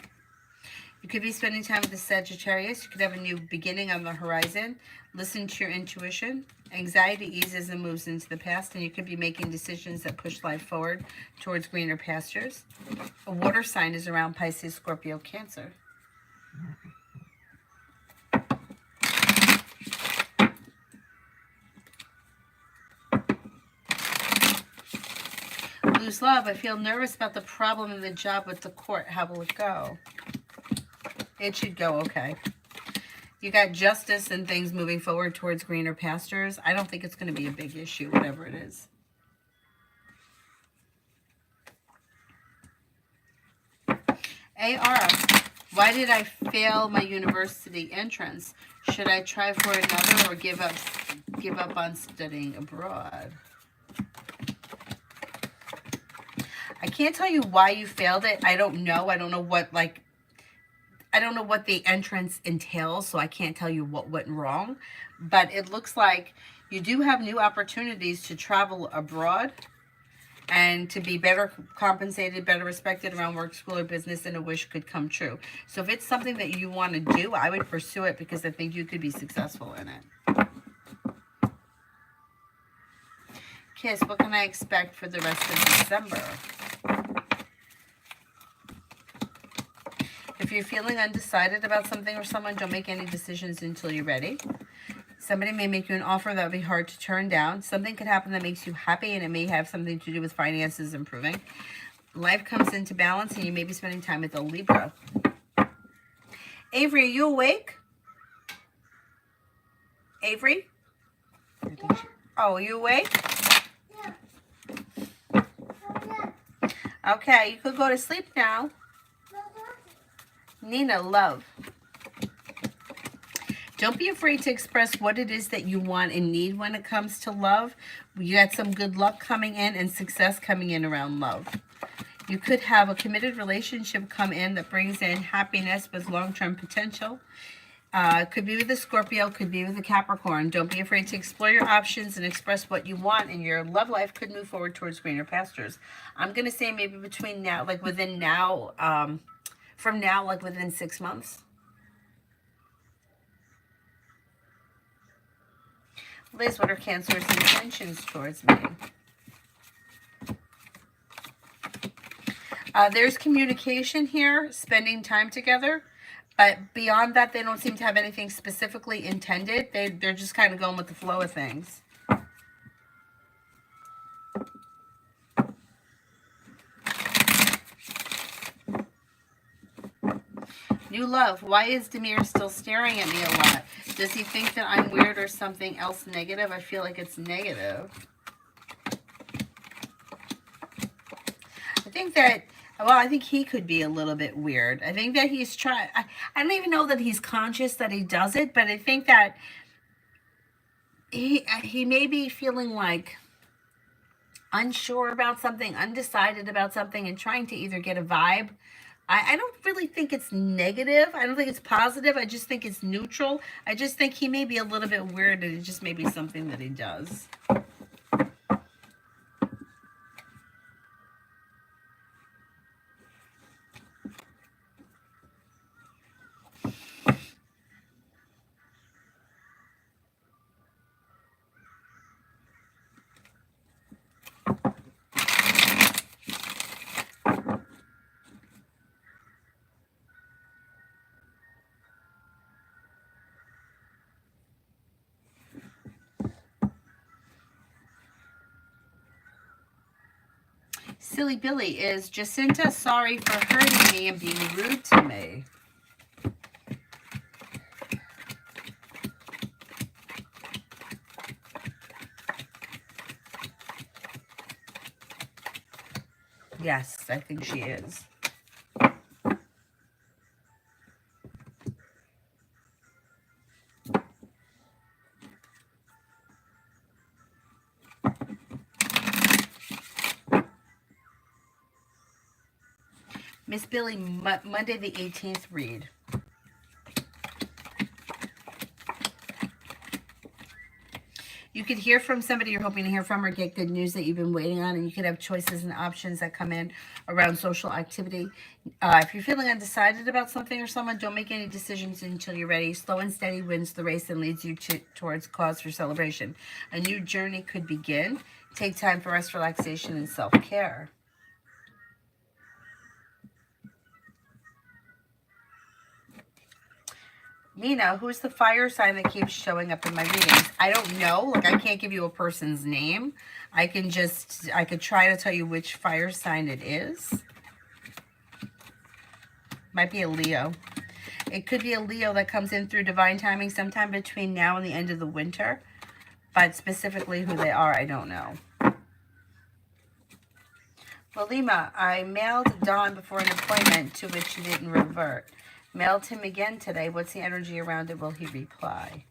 You could be spending time with the Sagittarius. You could have a new beginning on the horizon. Listen to your intuition. Anxiety eases and moves into the past, and you could be making decisions that push life forward towards greener pastures. A water sign is around Pisces, Scorpio, Cancer. Lose love. I feel nervous about the problem in the job with the court. How will it go? It should go okay. You got justice and things moving forward towards greener pastures. I don't think it's going to be a big issue, whatever it is. AR. Why did I fail my university entrance? Should I try for another or give up on studying abroad? I can't tell you why you failed it. I don't know. I don't know what the entrance entails, so I can't tell you what went wrong. But it looks like you do have new opportunities to travel abroad and to be better compensated, better respected around work, school, or business, and a wish could come true. So if it's something that you want to do, I would pursue it because I think you could be successful in it. Kiss, what can I expect for the rest of December? If you're feeling undecided about something or someone, don't make any decisions until you're ready. Somebody may make you an offer that would be hard to turn down. Something could happen that makes you happy, and it may have something to do with finances improving. Life comes into balance, and you may be spending time with a Libra. Avery, are you awake? Avery? Yeah. Oh, are you awake? Yeah. Okay, you could go to sleep now. Nina, love. Don't be afraid to express what it is that you want and need when it comes to love. You got some good luck coming in and success coming in around love. You could have a committed relationship come in that brings in happiness with long-term potential. Could be with a Scorpio, could be with a Capricorn. Don't be afraid to explore your options and express what you want, and your love life could move forward towards greener pastures. I'm going to say maybe between now, like within now, from now, like within 6 months. Liz, what are Cancer's intentions towards me? There's communication here, spending time together. But beyond that, they don't seem to have anything specifically intended. They're just kind of going with the flow of things. New love. Why is Demir still staring at me a lot? Does he think that I'm weird or something else negative? I feel like it's negative. I think he could be a little bit weird. I think that he's trying. I don't even know that he's conscious that he does it, but I think that he may be feeling like unsure about something, undecided about something, and trying to either get a vibe I don't really think it's negative. I don't think it's positive. I just think it's neutral. I just think he may be a little bit weird and it just may be something that he does. Silly Billy, is Jacinta sorry for hurting me and being rude to me? Yes, I think she is. Miss Billy, Monday the 18th read. You could hear from somebody you're hoping to hear from or get good news that you've been waiting on, and you could have choices and options that come in around social activity. If you're feeling undecided about something or someone, don't make any decisions until you're ready. Slow and steady wins the race and leads you towards cause for celebration. A new journey could begin. Take time for rest, relaxation, and self-care. Mina, who's the fire sign that keeps showing up in my readings? I don't know. Like, I can't give you a person's name. I could try to tell you which fire sign it is. Might be a Leo. It could be a Leo that comes in through divine timing sometime between now and the end of the winter. But specifically who they are, I don't know. Well, Lima, I mailed Don before an appointment to which he didn't revert. Mailed him again today. What's the energy around it? Will he reply?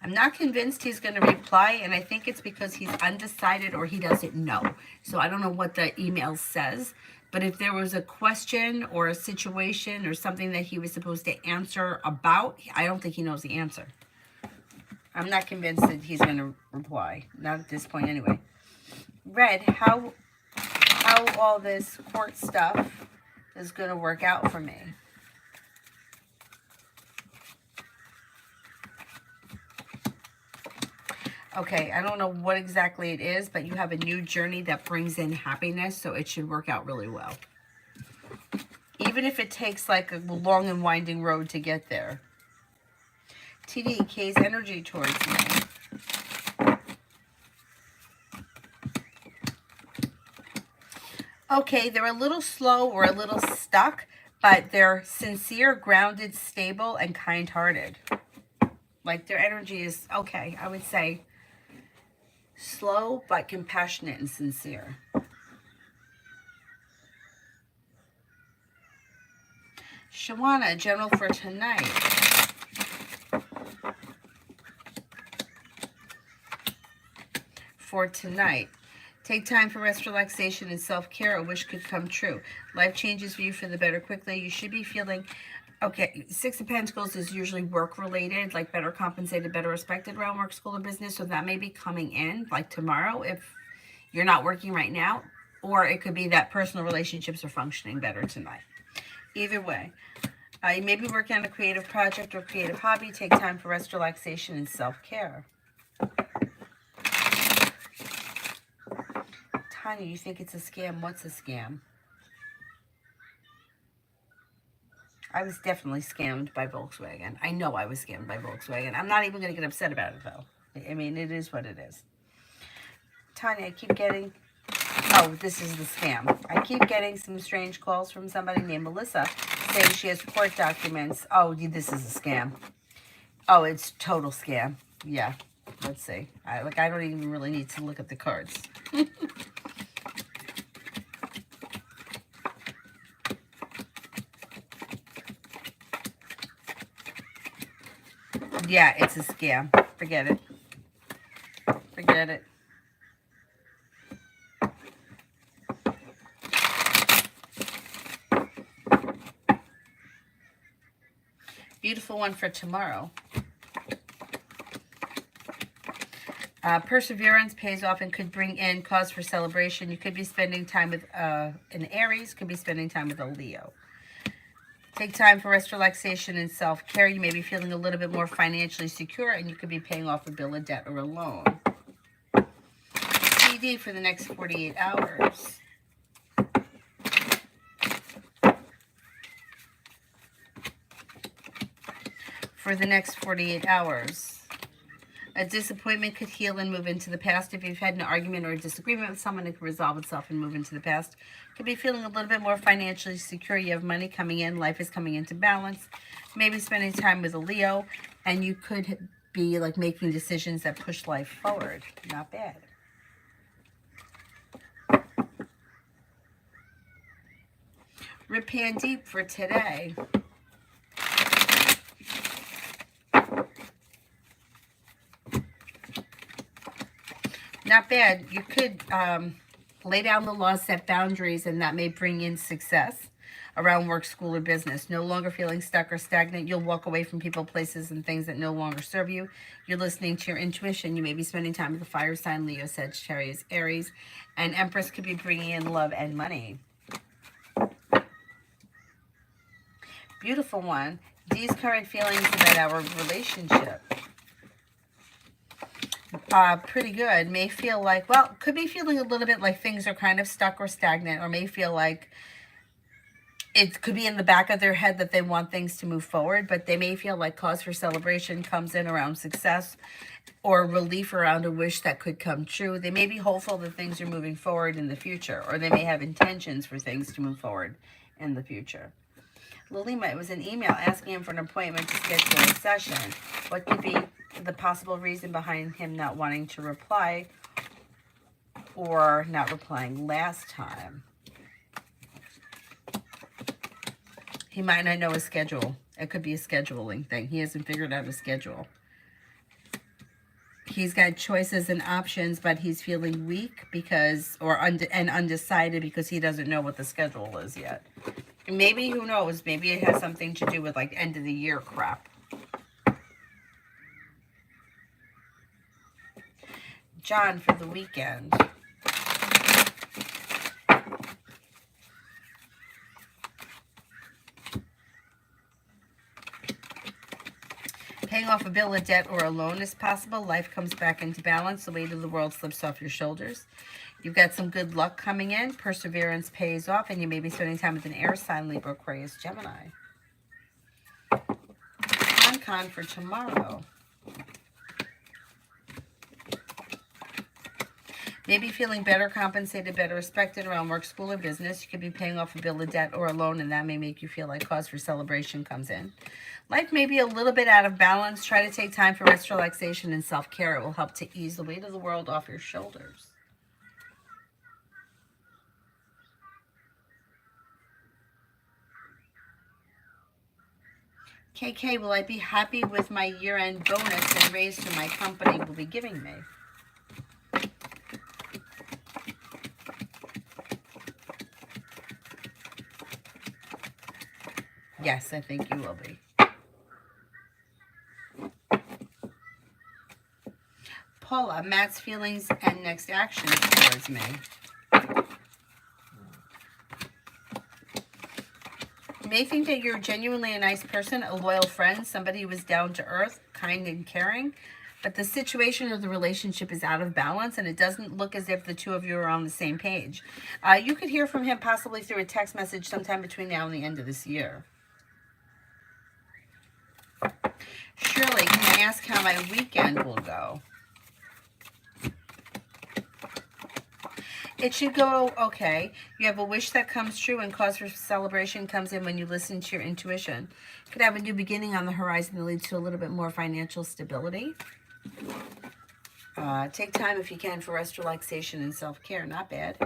I'm not convinced he's going to reply, and I think it's because he's undecided or he doesn't know. So I don't know what the email says, but if there was a question or a situation or something that he was supposed to answer about, I don't think he knows the answer. I'm not convinced that he's going to reply. Not at this point anyway. Red, how all this court stuff is going to work out for me. Okay, I don't know what exactly it is, but you have a new journey that brings in happiness, so it should work out really well. Even if it takes like a long and winding road to get there. TD, K's energy towards me. Okay, they're a little slow or a little stuck, but they're sincere, grounded, stable, and kind-hearted. Like their energy is, okay, I would say slow, but compassionate and sincere. Shawana, general for tonight. For tonight. Take time for rest, relaxation, and self-care. A wish could come true. Life changes for you for the better quickly. You should be feeling... Okay, Six of Pentacles is usually work-related, like better compensated, better respected around work, school, or business. So that may be coming in, like tomorrow, if you're not working right now. Or it could be that personal relationships are functioning better tonight. Either way, you may be working on a creative project or creative hobby. Take time for rest, relaxation, and self-care. Tanya, you think it's a scam? What's a scam? I was definitely scammed by Volkswagen. I know I was scammed by Volkswagen. I'm not even going to get upset about it, though. I mean, it is what it is. Tanya, I keep getting... Oh, this is the scam. I keep getting some strange calls from somebody named Melissa saying she has court documents. Oh, this is a scam. Oh, it's total scam. Yeah. Let's see. I don't even really need to look at the cards. Yeah, it's a scam. Forget it. Forget it. Beautiful one for tomorrow. Perseverance pays off and could bring in cause for celebration. You could be spending time with an Aries, could be spending time with a Leo. Take time for rest, relaxation, and self-care. You may be feeling a little bit more financially secure, and you could be paying off a bill of debt or a loan. CD for the next 48 hours. For the next 48 hours. A disappointment could heal and move into the past. If you've had an argument or a disagreement with someone, it could resolve itself and move into the past. Could be feeling a little bit more financially secure. You have money coming in. Life is coming into balance. Maybe spending time with a Leo. And you could be like making decisions that push life forward. Not bad. Rip Hand Deep for today. Not bad. You could lay down the law, set boundaries, and that may bring in success around work, school, or business. No longer feeling stuck or stagnant. You'll walk away from people, places, and things that no longer serve you. You're listening to your intuition. You may be spending time with the fire sign, Leo, Sagittarius, Aries. And Empress could be bringing in love and money. Beautiful one. These current feelings about our relationship. Pretty good. May feel like, well, could be feeling a little bit like things are kind of stuck or stagnant, or may feel like it could be in the back of their head that they want things to move forward, but they may feel like cause for celebration comes in around success or relief around a wish that could come true. They may be hopeful that things are moving forward in the future, or they may have intentions for things to move forward in the future. Lilima, it was an email asking him for an appointment to schedule a session. What could be the possible reason behind him not wanting to reply or not replying last time? He might not know his schedule. It could be a scheduling thing. He hasn't figured out his schedule. He's got choices and options, but he's feeling weak because, and undecided because he doesn't know what the schedule is yet. Maybe, who knows, maybe it has something to do with like end of the year crap. John for the weekend. Paying off a bill of debt or a loan is possible. Life comes back into balance. The weight of the world slips off your shoulders. You've got some good luck coming in. Perseverance pays off, and you may be spending time with an air sign, Libra, Aquarius, Gemini. Con for tomorrow. Maybe feeling better compensated, better respected around work, school, or business. You could be paying off a bill of debt or a loan, and that may make you feel like cause for celebration comes in. Life may be a little bit out of balance. Try to take time for rest, relaxation, and self-care. It will help to ease the weight of the world off your shoulders. KK, will I be happy with my year-end bonus and raise to my company will be giving me? Yes, I think you will be. Paula, Matt's feelings and next actions towards me. You may think that you're genuinely a nice person, a loyal friend, somebody who is down to earth, kind and caring, but the situation or the relationship is out of balance, and it doesn't look as if the two of you are on the same page. You could hear from him possibly through a text message sometime between now and the end of this year. Shirley, can I ask how my weekend will go? It should go okay. You have a wish that comes true, and cause for celebration comes in when you listen to your intuition. You could have a new beginning on the horizon that leads to a little bit more financial stability. Take time if you can for rest, relaxation, and self-care. Not bad.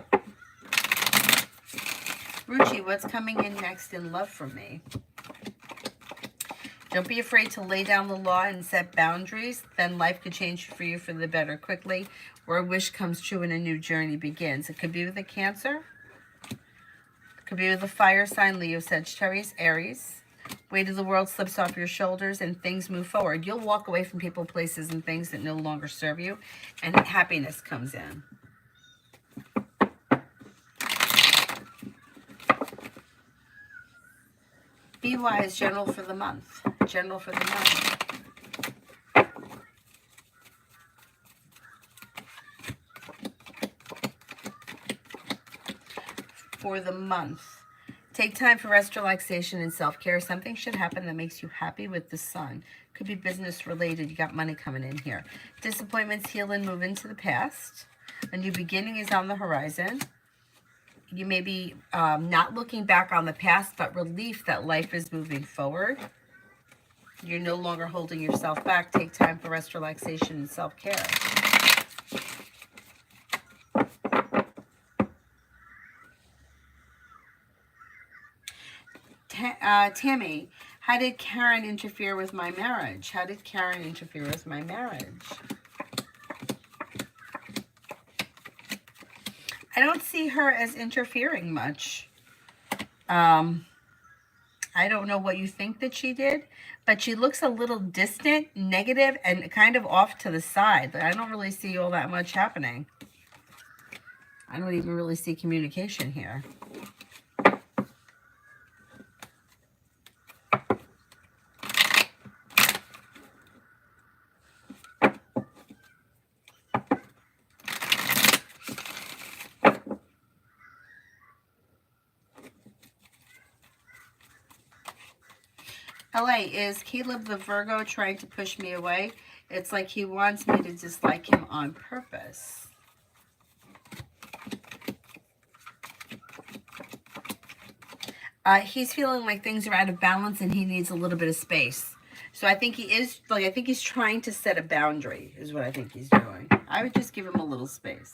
Ruchi, what's coming in next in love from me? Don't be afraid to lay down the law and set boundaries. Then life could change for you for the better quickly, where a wish comes true and a new journey begins. It could be with a Cancer. It could be with a fire sign, Leo, Sagittarius, Aries. Weight of the world slips off your shoulders and things move forward. You'll walk away from people, places, and things that no longer serve you, and happiness comes in. Be wise, general for the month. General for the month. For the month. Take time for rest, relaxation, and self-care. Something should happen that makes you happy with the sun. Could be business related. You got money coming in here. Disappointments heal and move into the past. A new beginning is on the horizon. You may be not looking back on the past, but relief that life is moving forward. You're no longer holding yourself back. Take time for rest, relaxation, and self-care. Tammy, how did Karen interfere with my marriage? How did Karen interfere with my marriage? I don't see her as interfering much. I don't know what you think that she did, but she looks a little distant, negative, and kind of off to the side. I don't really see all that much happening. I don't even really see communication here. LA, is Caleb the Virgo trying to push me away? It's like he wants me to dislike him on purpose. He's feeling like things are out of balance and he needs a little bit of space. So I think he is, like, I think he's trying to set a boundary is what I think he's doing. I would just give him a little space.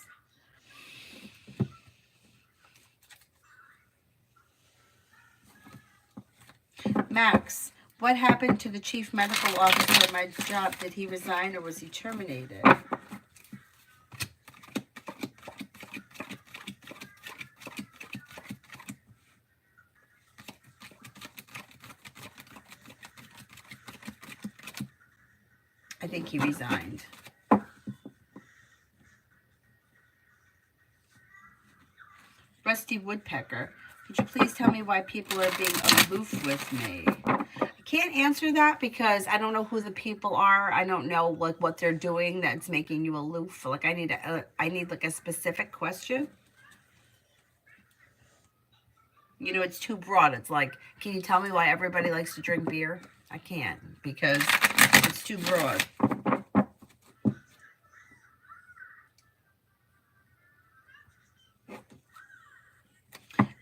Max, what happened to the chief medical officer at my job? Did he resign or was he terminated? I think he resigned. Rusty Woodpecker, could you please tell me why people are being aloof with me? I can't answer that because I don't know who the people are. I don't know like what they're doing that's making you aloof. Like I need like a specific question. You know, it's too broad. It's like, can you tell me why everybody likes to drink beer? I can't because it's too broad.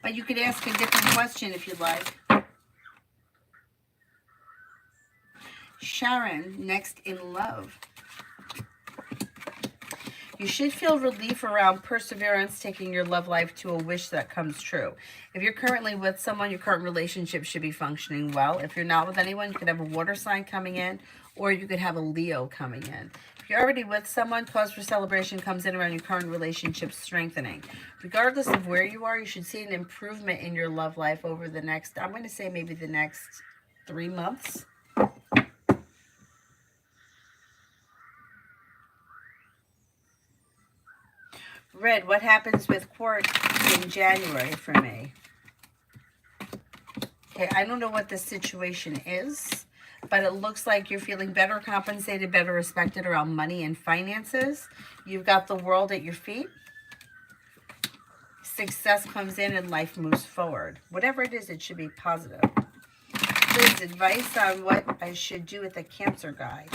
But you could ask a different question if you'd like. Sharon, next in love. You should feel relief around perseverance, taking your love life to a wish that comes true. If you're currently with someone, your current relationship should be functioning well. If you're not with anyone, you could have a water sign coming in, or you could have a Leo coming in. If you're already with someone, cause for celebration comes in around your current relationship strengthening. Regardless of where you are, you should see an improvement in your love life over the next, I'm going to say maybe the next 3 months. Red, what happens with quartz in January for me? Okay, I don't know what the situation is, but it looks like you're feeling better compensated, better respected around money and finances. You've got the world at your feet. Success comes in and life moves forward. Whatever it is, it should be positive. Please, advice on what I should do with a Cancer guy.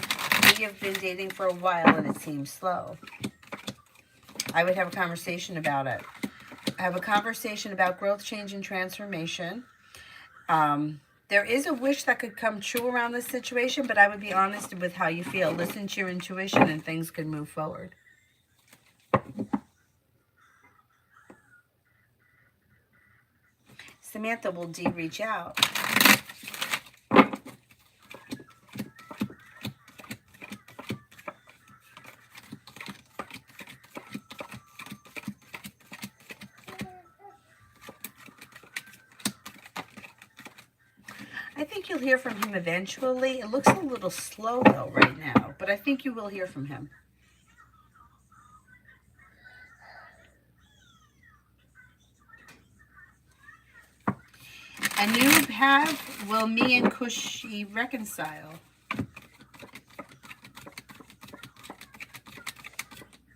We have been dating for a while and it seems slow. I would have a conversation about it. Have a conversation about growth, change, and transformation. There is a wish that could come true around this situation, but I would be honest with how you feel. Listen to your intuition and things could move forward. Samantha, will D reach out? you'll hear from him eventually. It looks a little slow though right now, but I think you will hear from him. Anub have, will me and Kushi reconcile?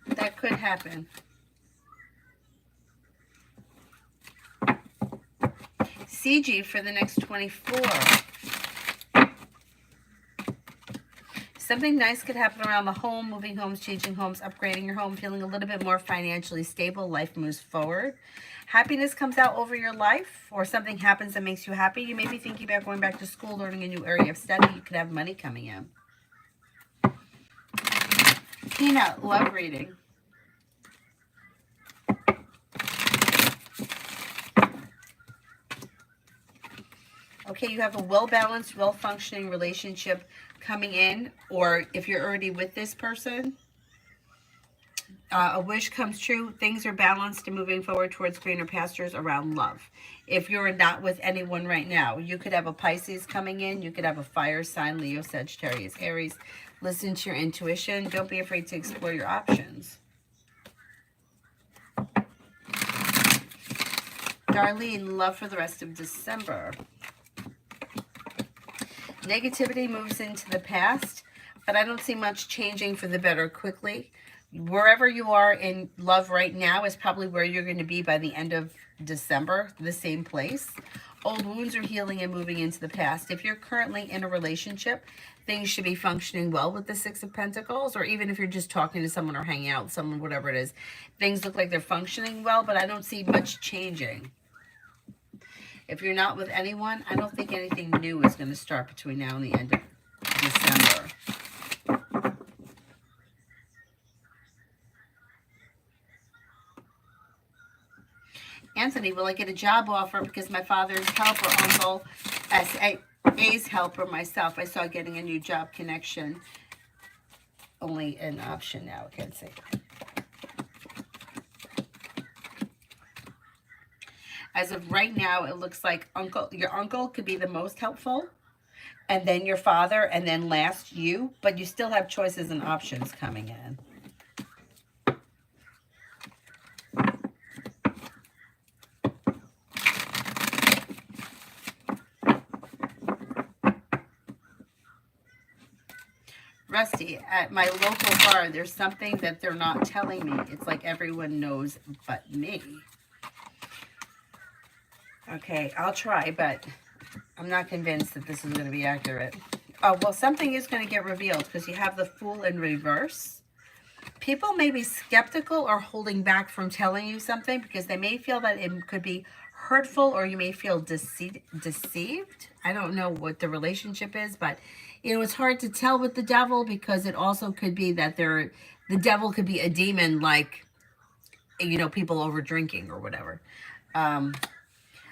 That could happen. CG for the next 24. Something nice could happen around the home, moving homes, changing homes, upgrading your home, feeling a little bit more financially stable. Life moves forward. Happiness comes out over your life, or something happens that makes you happy. You may be thinking about going back to school, learning a new area of study. You could have money coming in. Peanut, love reading. Okay, you have a well-balanced, well-functioning relationship coming in, or if you're already with this person, a wish comes true. Things are balanced and moving forward towards greener pastures around love. If you're not with anyone right now, you could have a Pisces coming in. You could have a fire sign, Leo, Sagittarius, Aries. Listen to your intuition. Don't be afraid to explore your options. Darlene, love for the rest of December. Negativity moves into the past, but I don't see much changing for the better quickly. Wherever you are in love right now is probably where you're going to be by the end of December, the same place. Old wounds are healing and moving into the past. If you're currently in a relationship, things should be functioning well with the Six of Pentacles, or even if you're just talking to someone or hanging out with someone, whatever it is, things look like they're functioning well, but I don't see much changing. If you're not with anyone, I don't think anything new is going to start between now and the end of December. Anthony, will I get a job offer because my father's help or uncle SA's help or myself? I saw getting a new job connection. Only an option now, I can't say. As of right now, it looks like your uncle could be the most helpful, and then your father, and then last you, but you still have choices and options coming in. Rusty, at my local bar, there's something that they're not telling me. It's like everyone knows but me. Okay, I'll try, but I'm not convinced that this is going to be accurate. Oh, well, something is going to get revealed because you have the Fool in reverse. People may be skeptical or holding back from telling you something because they may feel that it could be hurtful, or you may feel deceived. I don't know what the relationship is, but you know, it's hard to tell with the devil because it also could be that the devil could be a demon, like, you know, people over drinking or whatever.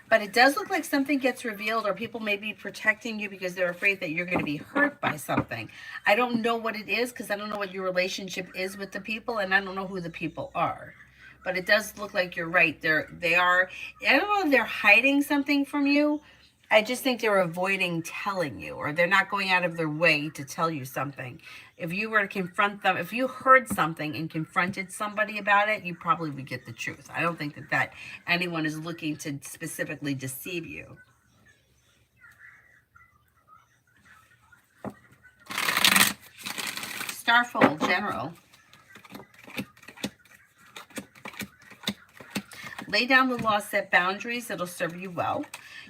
But it does look like something gets revealed, or people may be protecting you because they're afraid that you're going to be hurt by something. I don't know what it is because I don't know what your relationship is with the people, and I don't know who the people are. But it does look like you're right. They are, I don't know if they're hiding something from you. I just think they're avoiding telling you, or they're not going out of their way to tell you something. If you were to confront them, if you heard something and confronted somebody about it, you probably would get the truth. I don't think that anyone is looking to specifically deceive you. Starfold, General. Lay down the law, set boundaries that'll serve you well.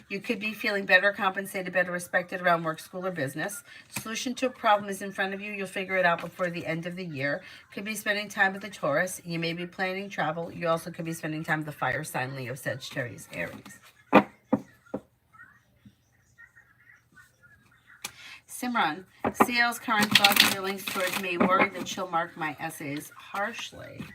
You could be feeling better compensated, better respected around work, school, or business. Solution to a problem is in front of you. You'll figure it out before the end of the year. Could be spending time with the Taurus. You may be planning travel. You also could be spending time with the fire sign, Leo, Sagittarius, Aries. Simran, CL's current thoughts and feelings towards me, worried that she'll mark my essays harshly.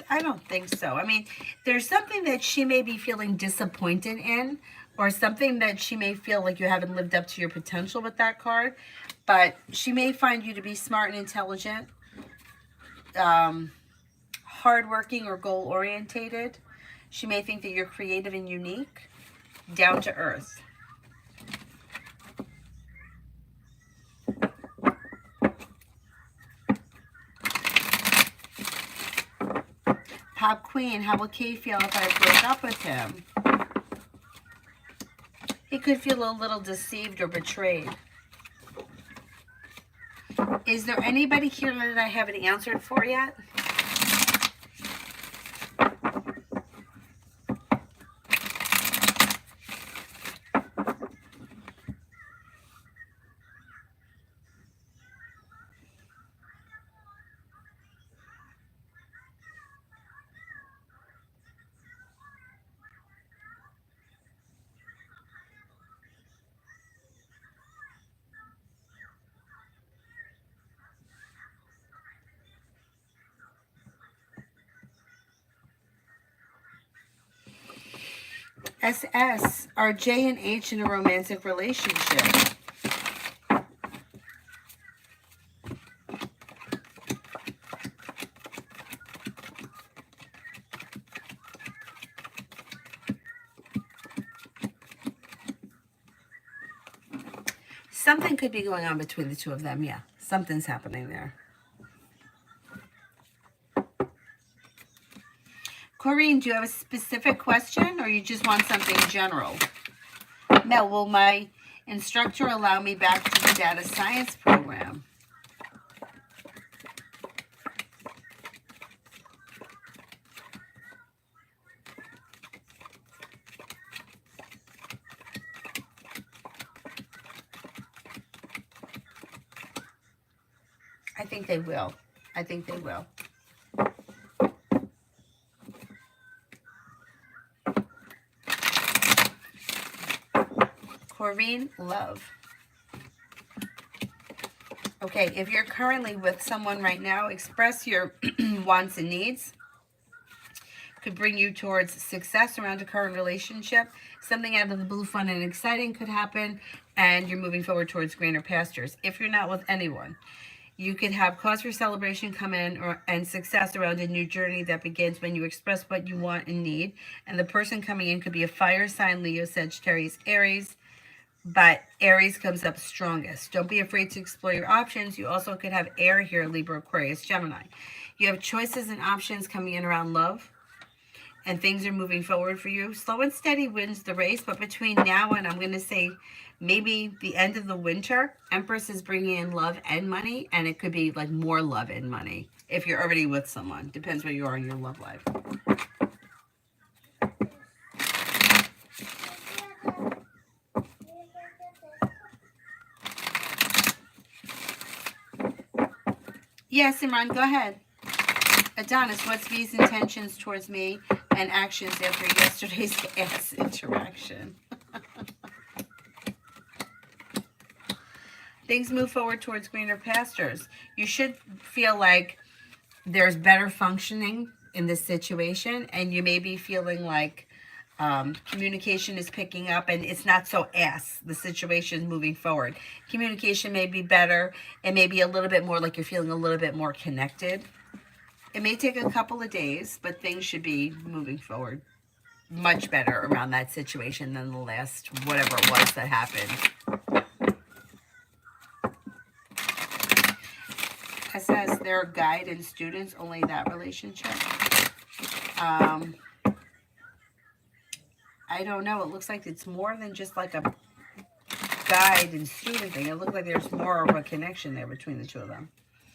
I don't think so. I mean, there's something that she may be feeling disappointed in, or something that she may feel like you haven't lived up to your potential with that card. But she may find you to be smart and intelligent, hardworking or goal-orientated. She may think that you're creative and unique. down to earth. Pop Queen, how will Kay feel if I broke up with him? He could feel a little deceived or betrayed. Is there anybody here that I haven't answered for yet? SS, are J and H in a romantic relationship? Something could be going on between the two of them, yeah. Something's happening there. Corrine, do you have a specific question or you just want something general? Mel, will my instructor allow me back to the data science program? I think they will. I think they will. Corrine, love. Okay, if you're currently with someone right now, express your wants and needs. Could bring you towards success around a current relationship. Something out of the blue, fun and exciting could happen, and you're moving forward towards greener pastures. If you're not with anyone, you could have cause for celebration come in and success around a new journey that begins when you express what you want and need. And the person coming in could be a fire sign, Leo, Sagittarius, Aries. But Aries comes up strongest. Don't be afraid to explore your options. You also could have air here, Libra, Aquarius, Gemini. You have choices and options coming in around love, and things are moving forward for you. Slow and steady wins the race, but between now and I'm going to say maybe the end of the winter, Empress is bringing in love and money, and it could be like more love and money if you're already with someone. Depends where you are in your love life. Yes, Imran, go ahead. Adonis, what's V's intentions towards me and actions after yesterday's ass interaction? Things move forward towards greener pastures. You should feel like there's better functioning in this situation, and you may be feeling like communication is picking up and it's not so ass. The situation is moving forward. Communication may be better. It may be a little bit more like you're feeling a little bit more connected. It may take a couple of days, but things should be moving forward much better around that situation than the last whatever it was that happened. It says they're guide and students, only that relationship. I don't know. It looks like it's more than just like a guide and student thing. It looks like there's more of a connection there between the two of them.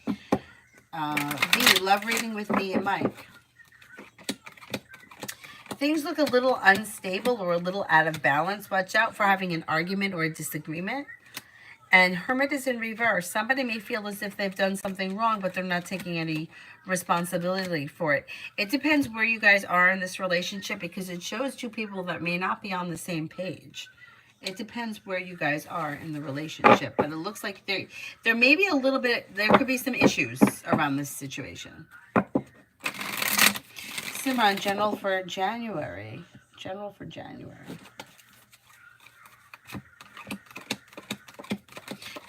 V, love reading with me and Mike. Things look a little unstable or a little out of balance. Watch out for having an argument or a disagreement. And Hermit is in reverse. Somebody may feel as if they've done something wrong, but they're not taking any responsibility for it. It depends where you guys are in this relationship, because it shows two people that may not be on the same page. It depends where you guys are in the relationship. But it looks like there may be a little bit, there could be some issues around this situation. Simran, general for January. General for January.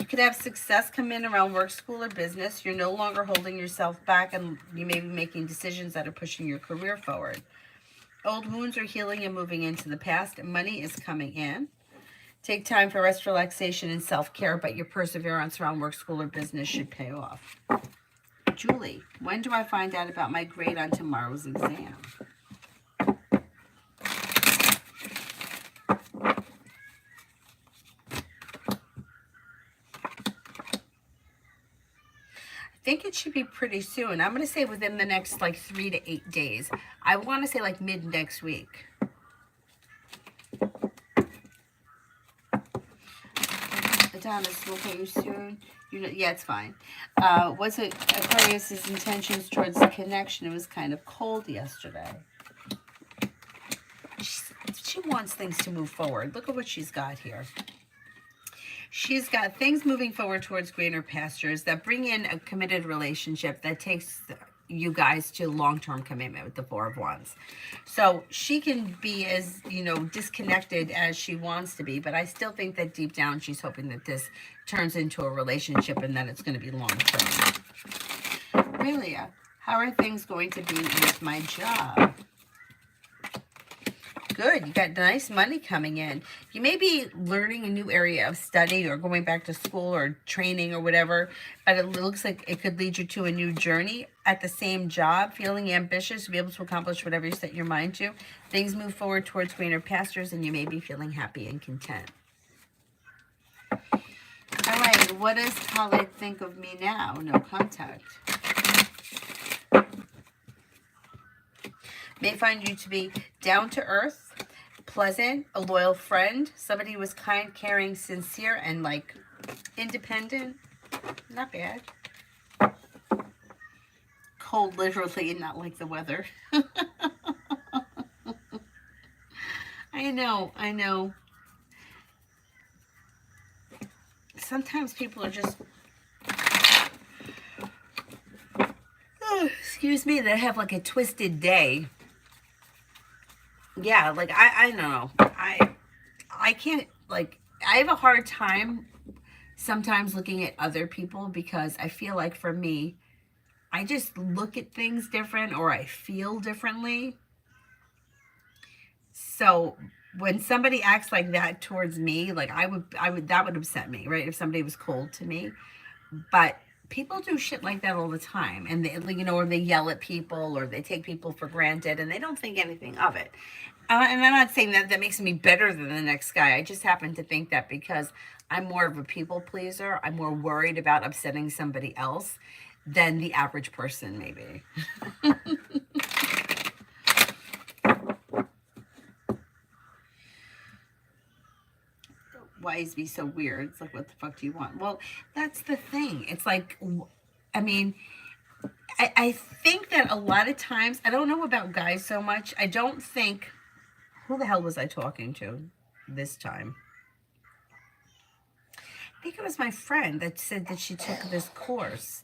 Could have success come in around work, school, or business. You're no longer holding yourself back, and you may be making decisions that are pushing your career forward. Old wounds are healing and moving into the past. Money is coming in. Take time for rest, relaxation, and self-care, but your perseverance around work, school, or business should pay off. Julie, when do I find out about my grade on tomorrow's exam? I think it should be pretty soon. I'm going to say within the next like 3 to 8 days. I want to say like mid next week. Adonis, we'll pay you soon. You know, yeah, it's fine. Was it Aquarius's intentions towards the connection? It was kind of cold yesterday. She wants things to move forward. Look at what she's got here. She's got things moving forward towards greener pastures that bring in a committed relationship that takes you guys to long-term commitment with the Four of Wands. So she can be as, you know, disconnected as she wants to be, but I still think that deep down she's hoping that this turns into a relationship and that it's going to be long-term. Amelia, how are things going to be with my job? Good. You got nice money coming in. You may be learning a new area of study or going back to school or training or whatever, but it looks like it could lead you to a new journey at the same job, feeling ambitious to be able to accomplish whatever you set your mind to. Things move forward towards greener pastures and you may be feeling happy and content. All right. What does Khaled think of me now? No contact. May find you to be down to earth, pleasant, a loyal friend, somebody who was kind, caring, sincere, and like independent. Not bad. Cold, literally, and not like the weather. I know. Sometimes people are just, excuse me, they have like a twisted day. Yeah, like I don't know. I can't, like, I have a hard time sometimes looking at other people because I feel like for me, I just look at things different or I feel differently. So when somebody acts like that towards me, like that would upset me, right? If somebody was cold to me. But people do shit like that all the time, and they, you know, or they yell at people or they take people for granted and they don't think anything of it. And I'm not saying that makes me better than the next guy. I just happen to think that because I'm more of a people pleaser, I'm more worried about upsetting somebody else than the average person, maybe. Why is he so weird? It's like, what the fuck do you want? Well, that's the thing. It's like, I mean, I think that a lot of times, I don't know about guys so much. I don't think, who the hell was I talking to this time? I think it was my friend that said that she took this course.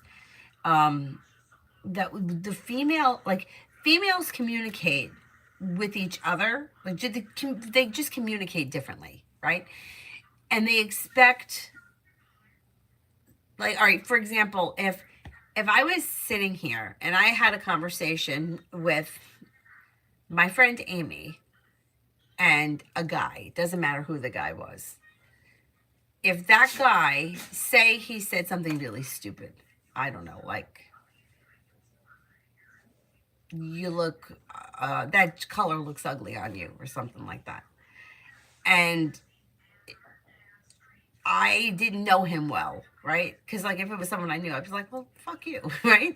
That the female, like, females communicate with each other. Like, they just communicate differently, right? And they expect, like, all right, for example, if I was sitting here and I had a conversation with my friend Amy and a guy, doesn't matter who the guy was. If that guy, say he said something really stupid, I don't know, like, you look, that color looks ugly on you or something like that. And I didn't know him well, right? Because, like, if it was someone I knew, I'd be like, well, fuck you, right?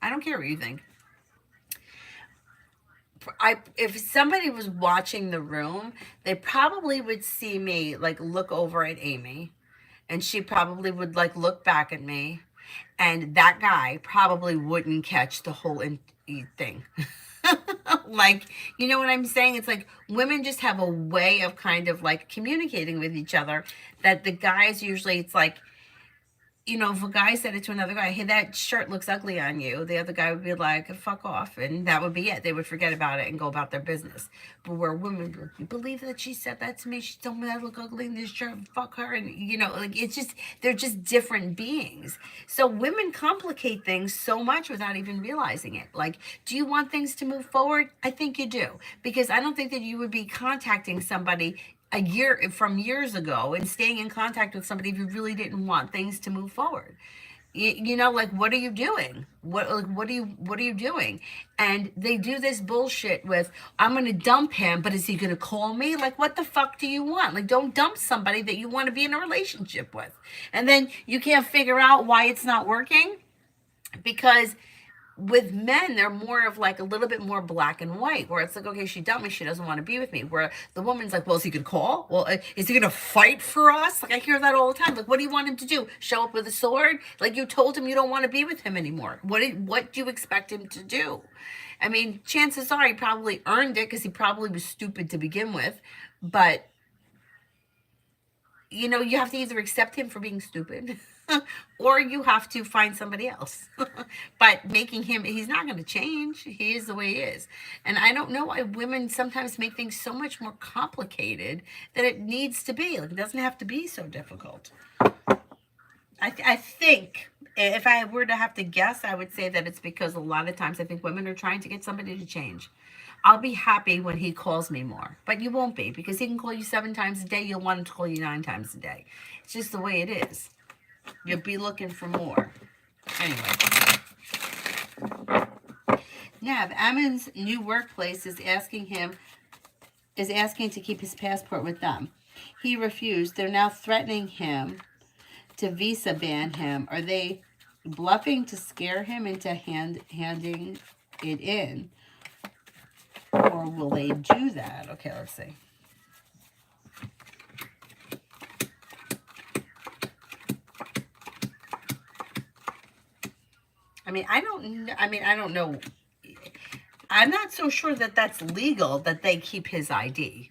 I don't care what you think. If somebody was watching the room, they probably would see me, like, look over at Amy, and she probably would, like, look back at me, and that guy probably wouldn't catch the whole thing. Like, you know what I'm saying? It's like women just have a way of kind of like communicating with each other that the guys usually, it's like you know, if a guy said it to another guy, hey, that shirt looks ugly on you, the other guy would be like, fuck off. And that would be it. They would forget about it and go about their business. But where women would be like, you believe that she said that to me? She told me that I look ugly in this shirt. Fuck her. And, you know, like, it's just, they're just different beings. So women complicate things so much without even realizing it. Like, do you want things to move forward? I think you do. Because I don't think that you would be contacting somebody a year from years ago and staying in contact with somebody if you really didn't want things to move forward. You know, like, what are you doing? What are you doing? And they do this bullshit with, I'm gonna dump him, but is he gonna call me? Like, what the fuck do you want? Like, don't dump somebody that you want to be in a relationship with, and then you can't figure out why it's not working. Because with men, they're more of like a little bit more black and white, where it's like, okay, she dumped me, she doesn't want to be with me. Where the woman's like, well, is he gonna call? Well, is he gonna fight for us? Like, I hear that all the time. Like, what do you want him to do? Show up with a sword? Like, you told him you don't want to be with him anymore. What do you expect him to do? I mean, chances are he probably earned it because he probably was stupid to begin with. But you know, you have to either accept him for being stupid or you have to find somebody else. But making him, he's not going to change. He is the way he is. And I don't know why women sometimes make things so much more complicated than it needs to be. Like, it doesn't have to be so difficult. I think if I were to have to guess, I would say that it's because a lot of times I think women are trying to get somebody to change. I'll be happy when he calls me more, but you won't be because he can call you 7 times a day. You'll want him to call you 9 times a day. It's just the way it is. You'll be looking for more. Anyway, Nav, Amin's new workplace is asking to keep his passport with them. He refused. They're now threatening him to visa ban him. Are they bluffing to scare him into handing it in? Or will they do that? Okay, let's see. I don't know. I'm not so sure that that's legal that they keep his ID.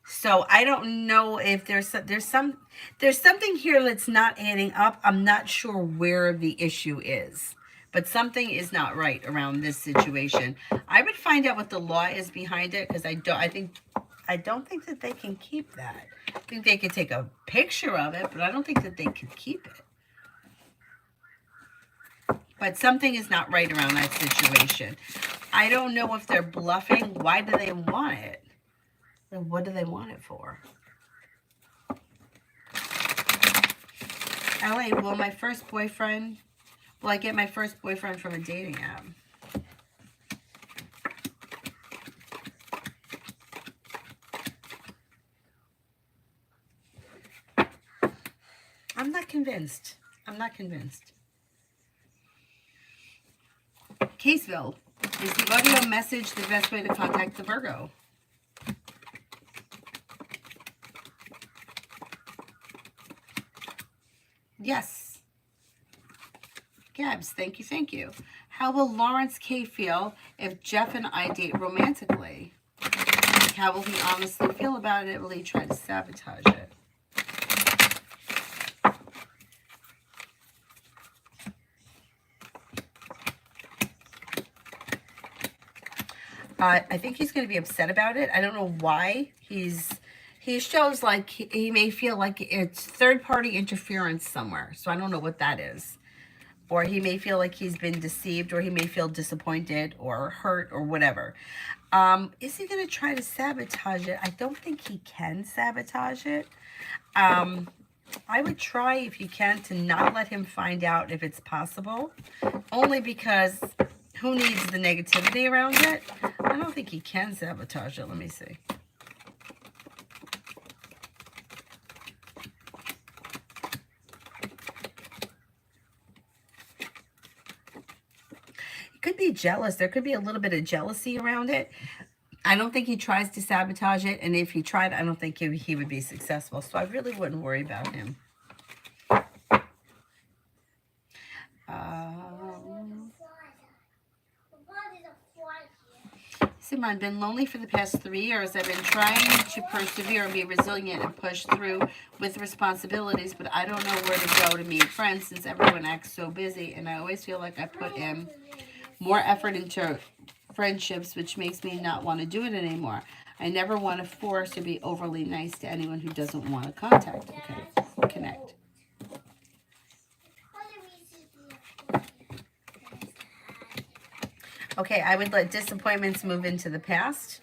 So I don't know if there's something here that's not adding up. I'm not sure where the issue is, but something is not right around this situation. I would find out what the law is behind it because I don't think that they can keep that. I think they could take a picture of it, but I don't think that they could keep it. But something is not right around that situation. I don't know if they're bluffing. Why do they want it? And what do they want it for? LA, will I get my first boyfriend from a dating app? I'm not convinced. Caseville, is the audio message the best way to contact the Virgo? Yes. Gabs, thank you. How will Lawrence K feel if Jeff and I date romantically? How will he honestly feel about it? Will he try to sabotage it? I think he's going to be upset about it. I don't know why. He shows like he may feel like it's third-party interference somewhere. So I don't know what that is. Or he may feel like he's been deceived, or he may feel disappointed or hurt or whatever. Is he going to try to sabotage it? I don't think he can sabotage it. I would try, if you can, to not let him find out if it's possible. Only because who needs the negativity around it? I don't think he can sabotage it. Let me see. He could be jealous. There could be a little bit of jealousy around it. I don't think he tries to sabotage it. And if he tried, I don't think he would be successful. So I really wouldn't worry about him. Simon, been lonely for the past 3 years. I've been trying to persevere and be resilient and push through with responsibilities, but I don't know where to go to meet friends since everyone acts so busy, and I always feel like I put in more effort into friendships, which makes me not want to do it anymore. I never want to force or be overly nice to anyone who doesn't want to connect. Okay, I would let disappointments move into the past.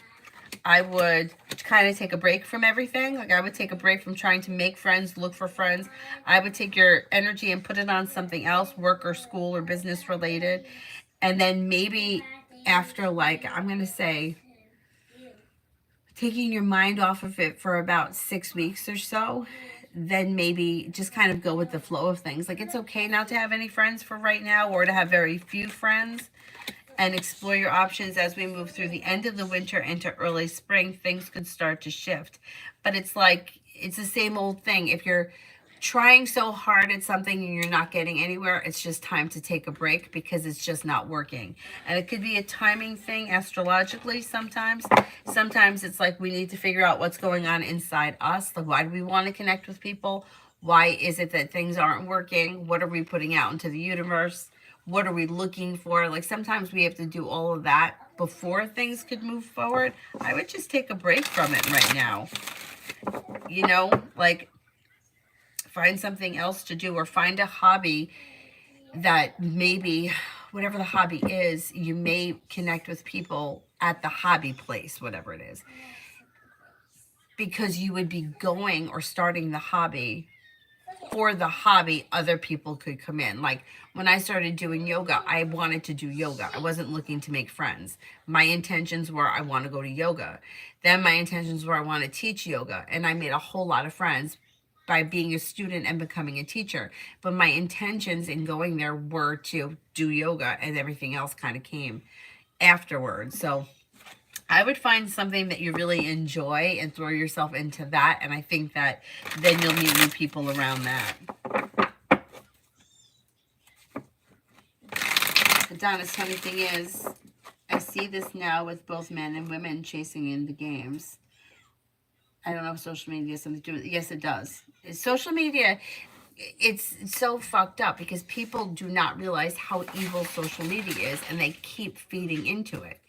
I would kind of take a break from everything. Like, I would take a break from trying to make friends, look for friends. I would take your energy and put it on something else, work or school or business related. And then maybe after, like, I'm going to say, taking your mind off of it for about 6 weeks or so, then maybe just kind of go with the flow of things. Like, it's okay not to have any friends for right now, or to have very few friends, and explore your options as we move through the end of the winter into early spring. Things could start to shift. But it's like, it's the same old thing. If you're trying so hard at something and you're not getting anywhere, it's just time to take a break because it's just not working. And it could be a timing thing astrologically sometimes. Sometimes it's like we need to figure out what's going on inside us. Like, why do we want to connect with people? Why is it that things aren't working? What are we putting out into the universe? What are we looking for? Like, sometimes we have to do all of that before things could move forward. I would just take a break from it right now. You know, like, find something else to do, or find a hobby that maybe, whatever the hobby is, you may connect with people at the hobby place, whatever it is, because you would be going or starting the hobby for the hobby. Other people could come in. Like, when I started doing yoga, I wanted to do yoga. I wasn't looking to make friends. My intentions were, I want to go to yoga. Then my intentions were, I want to teach yoga. And I made a whole lot of friends by being a student and becoming a teacher. But my intentions in going there were to do yoga, and everything else kind of came afterwards. So I would find something that you really enjoy and throw yourself into that. And I think that then you'll meet new people around that. The Donna's funny thing is, I see this now with both men and women chasing in the games. I don't know if social media has something to do with it. Yes, it does. Social media, it's so fucked up because people do not realize how evil social media is, and they keep feeding into it.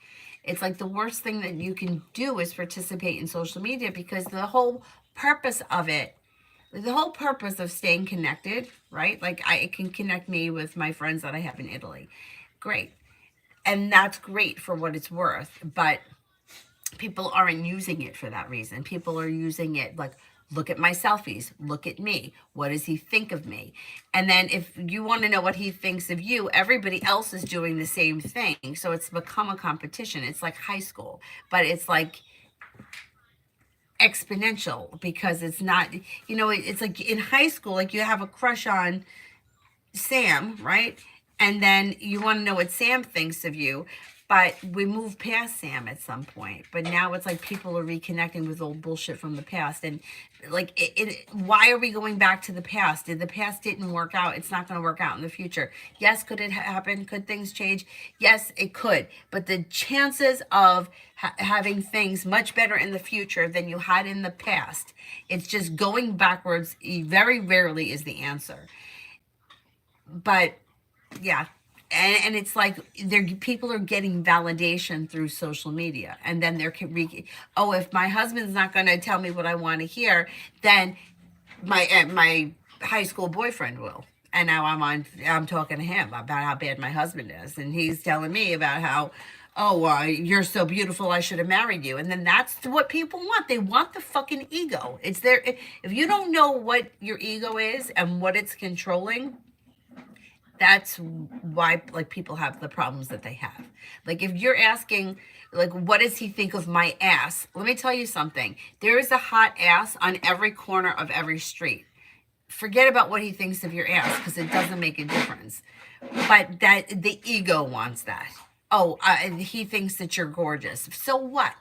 It's like the worst thing that you can do is participate in social media, because the whole purpose of it, the whole purpose of staying connected, right? Like, it can connect me with my friends that I have in Italy. Great. And that's great for what it's worth. But people aren't using it for that reason. People are using it like, look at my selfies, look at me, what does he think of me? And then if you want to know what he thinks of you, everybody else is doing the same thing. So it's become a competition. It's like high school, but it's like exponential, because it's not, you know, it's like in high school, like, you have a crush on Sam, right? And then you want to know what Sam thinks of you. But we moved past Sam at some point. But now it's like people are reconnecting with old bullshit from the past. And like, why are we going back to the past? Did the past didn't work out? It's not going to work out in the future. Yes, could it happen? Could things change? Yes, it could. But the chances of having things much better in the future than you had in the past, it's just going backwards. Very rarely is the answer. But yeah, and it's like, people are getting validation through social media, and then oh, if my husband's not going to tell me what I want to hear, then my high school boyfriend will. And now I'm talking to him about how bad my husband is, and he's telling me about how, oh, you're so beautiful, I should have married you. And then that's what people want. They want the fucking ego. It's there. If you don't know what your ego is and what it's controlling, that's why, like, people have the problems that they have. Like, if you're asking, like, what does he think of my ass? Let me tell you something. There is a hot ass on every corner of every street. Forget about what he thinks of your ass, because it doesn't make a difference. But that the ego wants that. Oh, he thinks that you're gorgeous. So what?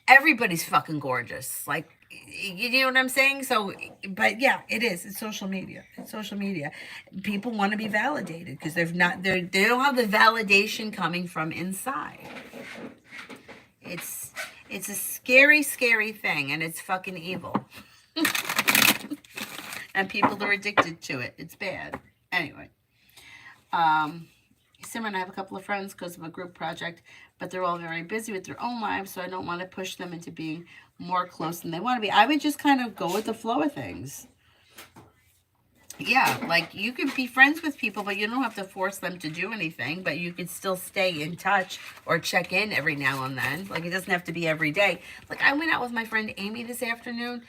Everybody's fucking gorgeous. Like, you know what I'm saying? So, but yeah, it is. It's social media. It's social media. People want to be validated because they don't have the validation coming from inside. It's a scary, scary thing, and it's fucking evil. And people are addicted to it. It's bad. Anyway, Simmer and I have a couple of friends because of a group project, but they're all very busy with their own lives, so I don't want to push them into being more close than they want to be. I would just kind of go with the flow of things. Yeah, like you can be friends with people, but you don't have to force them to do anything, but you could still stay in touch or check in every now and then. Like it doesn't have to be every day. Like I went out with my friend Amy this afternoon.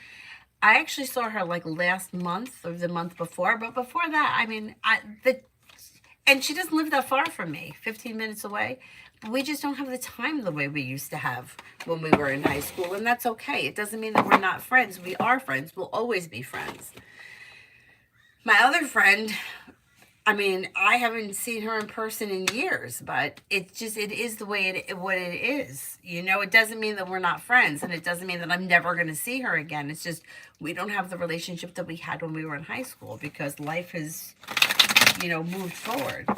I actually saw her like last month or the month before, but before that, I mean, and she doesn't live that far from me, 15 minutes away. But we just don't have the time the way we used to have when we were in high school, and that's okay. It doesn't mean that we're not friends. We are friends. We'll always be friends. My other friend, I mean, I haven't seen her in person in years, but it is the way what it is. You know, it doesn't mean that we're not friends, and it doesn't mean that I'm never going to see her again. It's just we don't have the relationship that we had when we were in high school because life has, moved forward.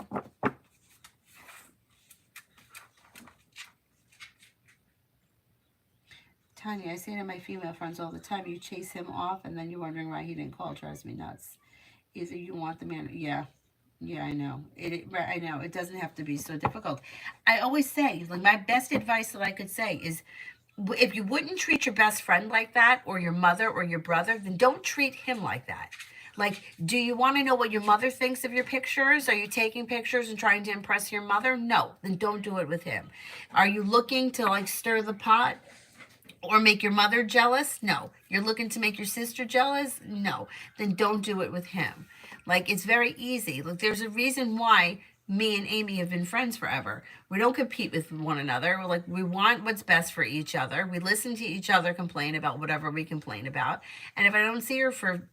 Tanya, I say to my female friends all the time, you chase him off and then you're wondering why he didn't call. It drives me nuts. Either you want the man, yeah, I know. I know. It doesn't have to be so difficult. I always say, like, my best advice that I could say is if you wouldn't treat your best friend like that, or your mother or your brother, then don't treat him like that. Like, do you want to know what your mother thinks of your pictures? Are you taking pictures and trying to impress your mother? No, then don't do it with him. Are you looking to, like, stir the pot? Or make your mother jealous? No. You're looking to make your sister jealous? No. Then don't do it with him. Like, it's very easy. Look, there's a reason why me and Amy have been friends forever. We don't compete with one another. We're like, we want what's best for each other. We listen to each other complain about whatever we complain about. And if I don't see her for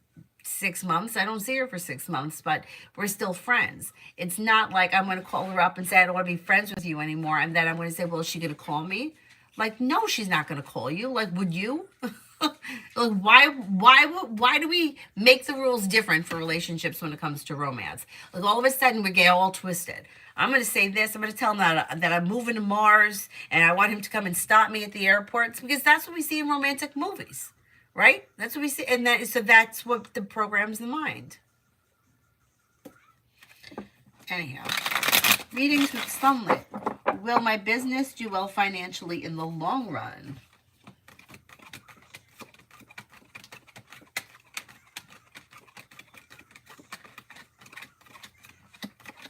6 months, I don't see her for 6 months, but we're still friends. It's not like I'm going to call her up and say, I don't want to be friends with you anymore. And then I'm going to say, well, is she going to call me? Like, no, she's not going to call you. Like, would you? Like, why do we make the rules different for relationships when it comes to romance? Like, all of a sudden we get all twisted. I'm going to say this. I'm going to tell him that I'm moving to Mars and I want him to come and stop me at the airports because that's what we see in romantic movies, right? That's what we see. And that's what the program's the mind. Anyhow, readings with sunlit. Will my business do well financially in the long run?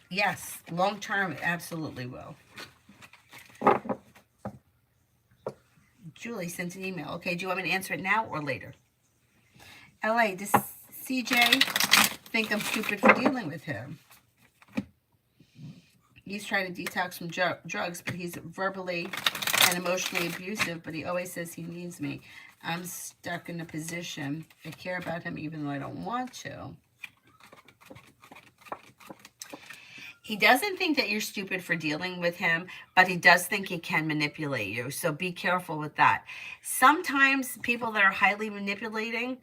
Yes, long term, it absolutely will. Julie sent an email. Okay, do you want me to answer it now or later? LA, does CJ think I'm stupid for dealing with him? He's trying to detox from drugs, but he's verbally and emotionally abusive, but he always says he needs me. I'm stuck in a position. I care about him even though I don't want to. He doesn't think that you're stupid for dealing with him, but he does think he can manipulate you. So be careful with that. Sometimes people that are highly manipulating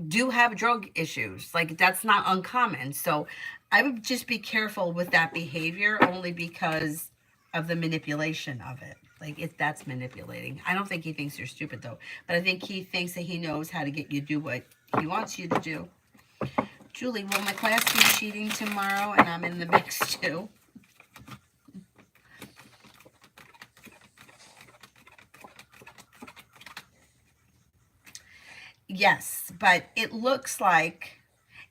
do have drug issues. Like, that's not uncommon. So I would just be careful with that behavior only because of the manipulation of it. Like, if that's manipulating. I don't think he thinks you're stupid, though. But I think he thinks that he knows how to get you to do what he wants you to do. Julie, will my class be cheating tomorrow? And I'm in the mix, too. Yes, but it looks like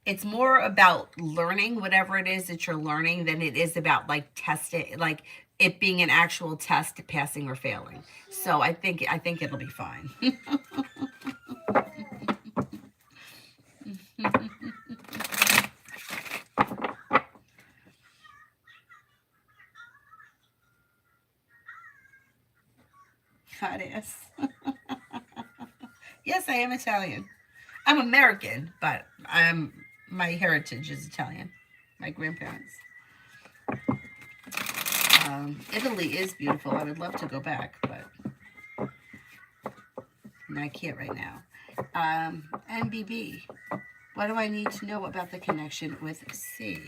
it's more about learning whatever it is that you're learning than it is about like testing, like it being an actual test, passing or failing. So I think it'll be fine. Hot ass. Yes, I am Italian. I'm American, but my heritage is Italian. My grandparents. Italy is beautiful. I would love to go back, but I can't right now. NBB. What do I need to know about the connection with C?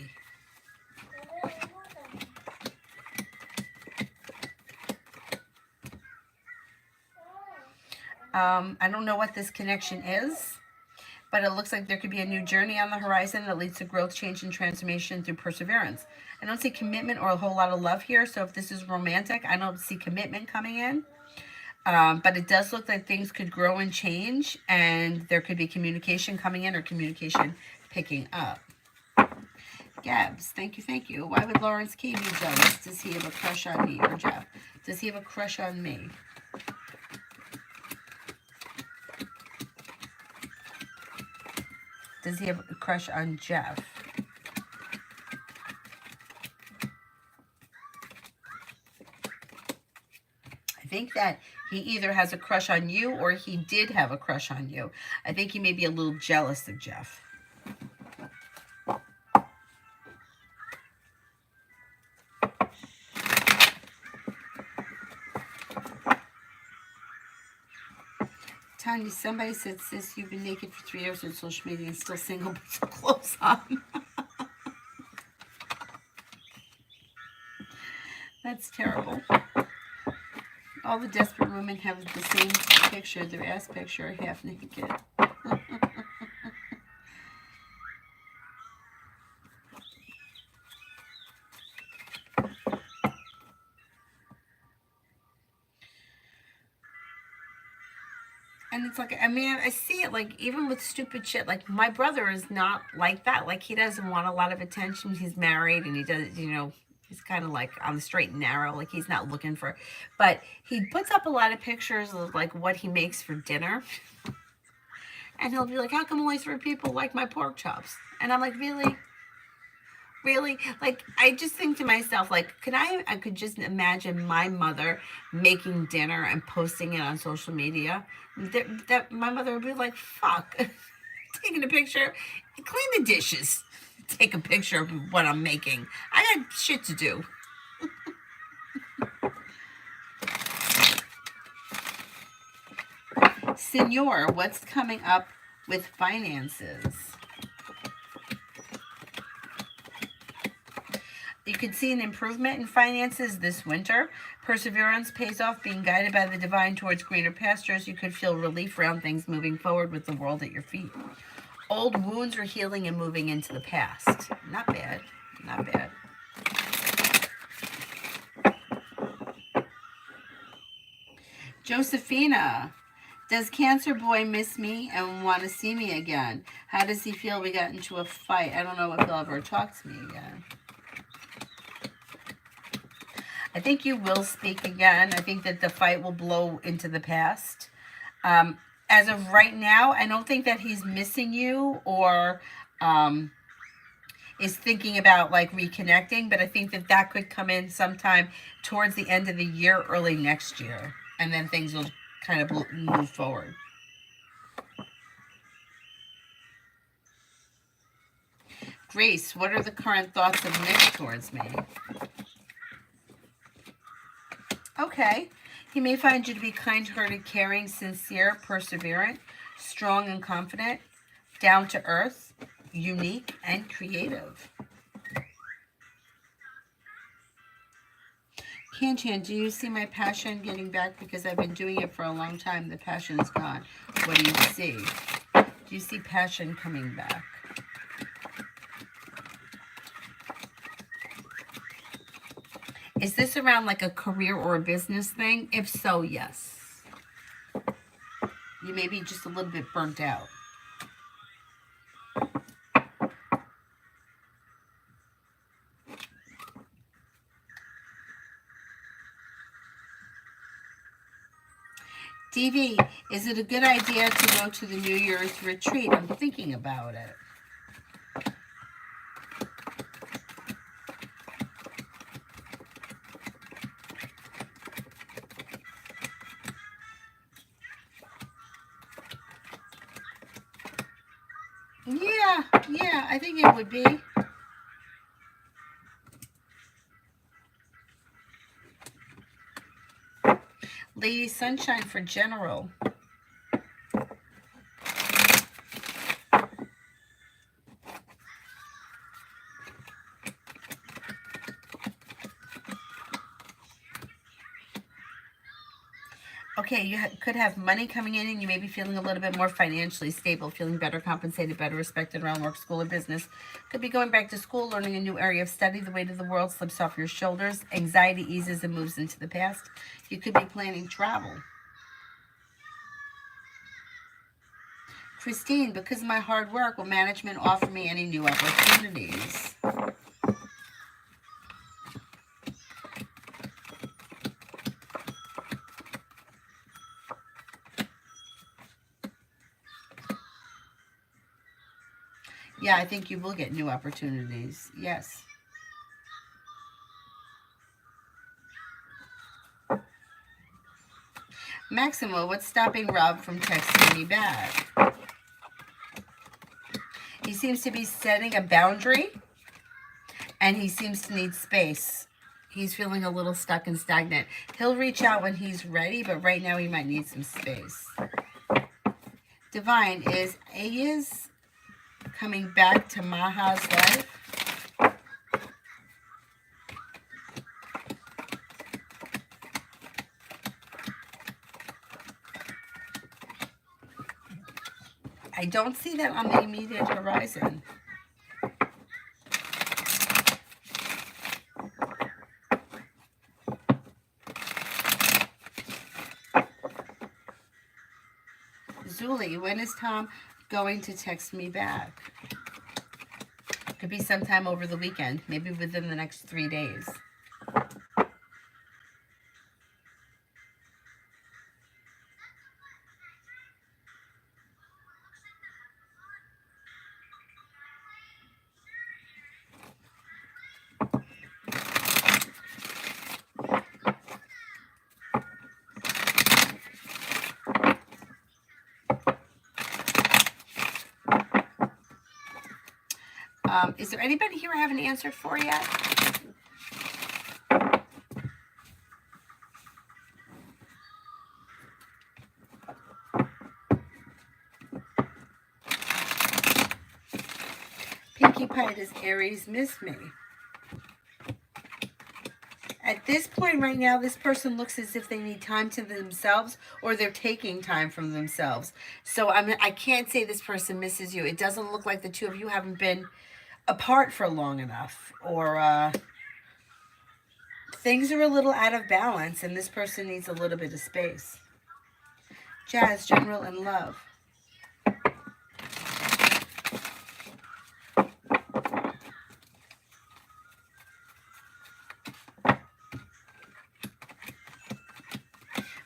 I don't know what this connection is, but it looks like there could be a new journey on the horizon that leads to growth, change, and transformation through perseverance. I don't see commitment or a whole lot of love here, so if this is romantic, I don't see commitment coming in. But it does look like things could grow and change, and there could be communication coming in or communication picking up. Gabs, thank you, thank you. Why would Lawrence K be jealous? Does he have a crush on me? Or Jeff? Does he have a crush on me? Does he have a crush on Jeff? I think that he either has a crush on you or he did have a crush on you. I think he may be a little jealous of Jeff. Tanya, somebody said, sis, you've been naked for 3 years on social media and still single, put some clothes on. That's terrible. All the desperate women have the same picture, their ass picture, half naked. And it's like, I mean, I see it like even with stupid shit. Like my brother is not like that. Like he doesn't want a lot of attention. He's married and he does, he's kind of like on the straight and narrow. Like he's not looking for, but he puts up a lot of pictures of like what he makes for dinner. And he'll be like, how come only 3 people like my pork chops? And I'm like, really? Really? Like, I just think to myself, like, I could just imagine my mother making dinner and posting it on social media. That my mother would be like, fuck, taking a picture, clean the dishes, take a picture of what I'm making. I got shit to do. Senor, what's coming up with finances? You could see an improvement in finances this winter. Perseverance pays off, being guided by the divine towards greener pastures. You could feel relief around things moving forward with the world at your feet. Old wounds are healing and moving into the past. Not bad. Not bad. Josephina, does Cancer Boy miss me and want to see me again? How does he feel we got into a fight? I don't know if he'll ever talk to me again. I think you will speak again. I think that the fight will blow into the past. As of right now, I don't think that he's missing you or is thinking about like reconnecting, but I think that that could come in sometime towards the end of the year, early next year, and then things will kind of move forward. Grace, what are the current thoughts of Nick towards me? Okay. He may find you to be kind-hearted, caring, sincere, perseverant, strong and confident, down to earth, unique, and creative. Kanchan, do you see my passion getting back? Because I've been doing it for a long time. The passion is gone. What do you see? Do you see passion coming back? Is this around like a career or a business thing? If so, yes. You may be just a little bit burnt out. DV, is it a good idea to go to the New Year's retreat? I'm thinking about it. Yeah, I think it would be. Lady Sunshine for general. Okay, you could have money coming in and you may be feeling a little bit more financially stable, feeling better compensated, better respected around work, school, or business. Could be going back to school, learning a new area of study. The weight of the world slips off your shoulders. Anxiety eases and moves into the past. You could be planning travel. Christine, because of my hard work, will management offer me any new opportunities? Yeah, I think you will get new opportunities. Yes. Maximo, what's stopping Rob from texting me back? He seems to be setting a boundary, and he seems to need space. He's feeling a little stuck and stagnant. He'll reach out when he's ready, but right now he might need some space. Divine, is Ayaz coming back to Maha's life? I don't see that on the immediate horizon. Zuli, when is Tom going to text me back? Could be sometime over the weekend, maybe within the next 3 days. Is there anybody here I haven't answered for yet? Pinkie Pie, does Aries miss me? At this point right now, this person looks as if they need time to themselves, or they're taking time from themselves. So I can't say this person misses you. It doesn't look like the two of you haven't been apart for long enough, or things are a little out of balance and this person needs a little bit of space. Jazz, general, and love.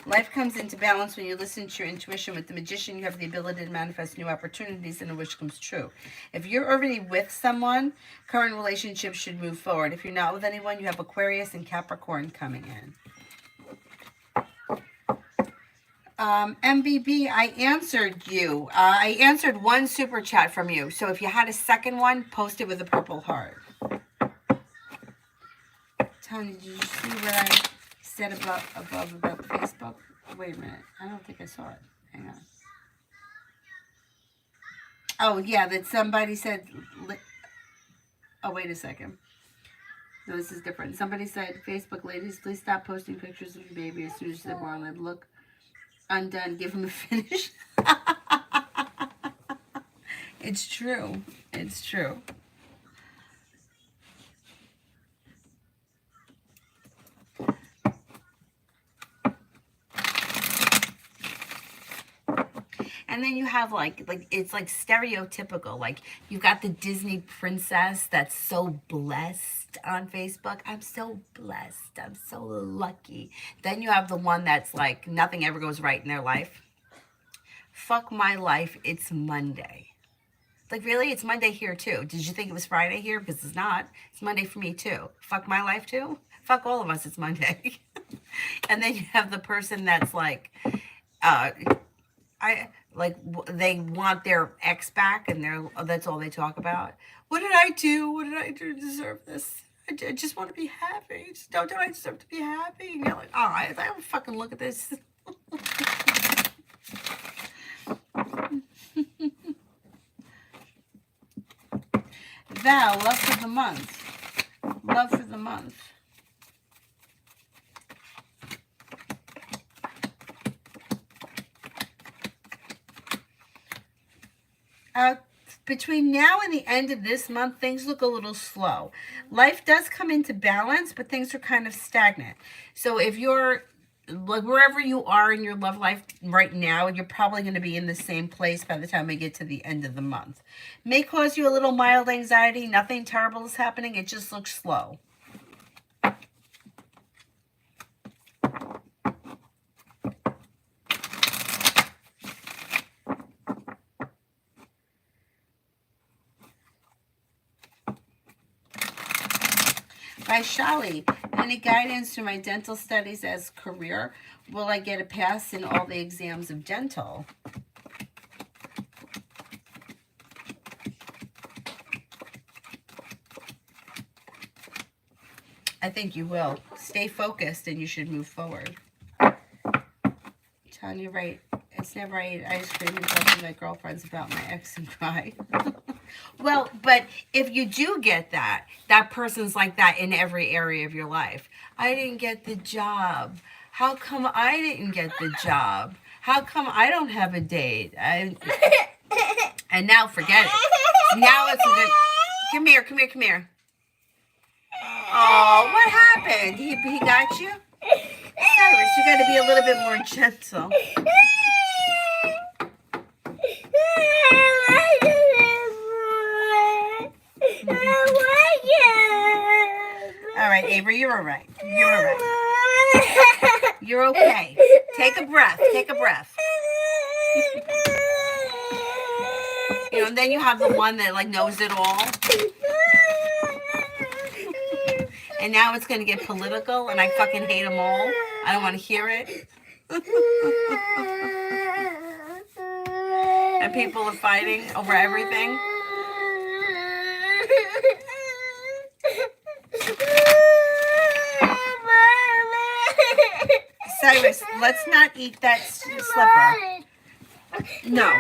Life comes into balance when you listen to your intuition. With the Magician, you have the ability to manifest new opportunities and a wish comes true. If you're already with someone, current relationships should move forward. If you're not with anyone, you have Aquarius and Capricorn coming in. MBB, I answered you. I answered one super chat from you. So if you had a second one, post it with a purple heart. Tony, did you see what I said above about Facebook? Wait a minute. I don't think I saw it. Hang on. Oh, yeah, that somebody said... Oh, wait a second. No, this is different. Somebody said, Facebook ladies, please stop posting pictures of your baby as soon as they're born. Let look undone. Give them a finish. It's true. It's true. And then you have like it's like stereotypical. Like you've got the Disney princess that's so blessed on Facebook. I'm so blessed. I'm so lucky. Then you have the one that's like nothing ever goes right in their life. Fuck my life. It's Monday. Like really, it's Monday here too. Did you think it was Friday here? Because it's not. It's Monday for me too. Fuck my life too. Fuck all of us. It's Monday. And then you have the person that's like, they want their ex back, and that's all they talk about. What did I do? What did I do to deserve this? I just want to be happy. Don't I deserve to be happy? And you're like, oh, I don't fucking look at this. Val, love for the month. Love for the month. Between now and the end of this month, things look a little slow. Life does come into balance, but things are kind of stagnant. So if you're like wherever you are in your love life right now, you're probably going to be in the same place by the time we get to the end of the month. May cause you a little mild anxiety. Nothing terrible is happening. It just looks slow. By Shali, any guidance to my dental studies as career? Will I get a pass in all the exams of dental? I think you will. Stay focused and you should move forward. Tanya, right. It's never I eat ice cream and talk to my girlfriends about my ex and cry. Well, but if you do get that, that person's like that in every area of your life. I didn't get the job. How come I didn't get the job? How come I don't have a date? And now forget it. Now it's a good... Come here, come here, come here. Oh, what happened? He got you? Cyrus, you got to be a little bit more gentle. All right, Avery, you're all right. You're all right. You're okay. Take a breath. Take a breath. You know, and then you have the one that like knows it all. And now it's going to get political, and I fucking hate them all. I don't want to hear it. And people are fighting over everything. Cyrus, let's not eat that slipper. No.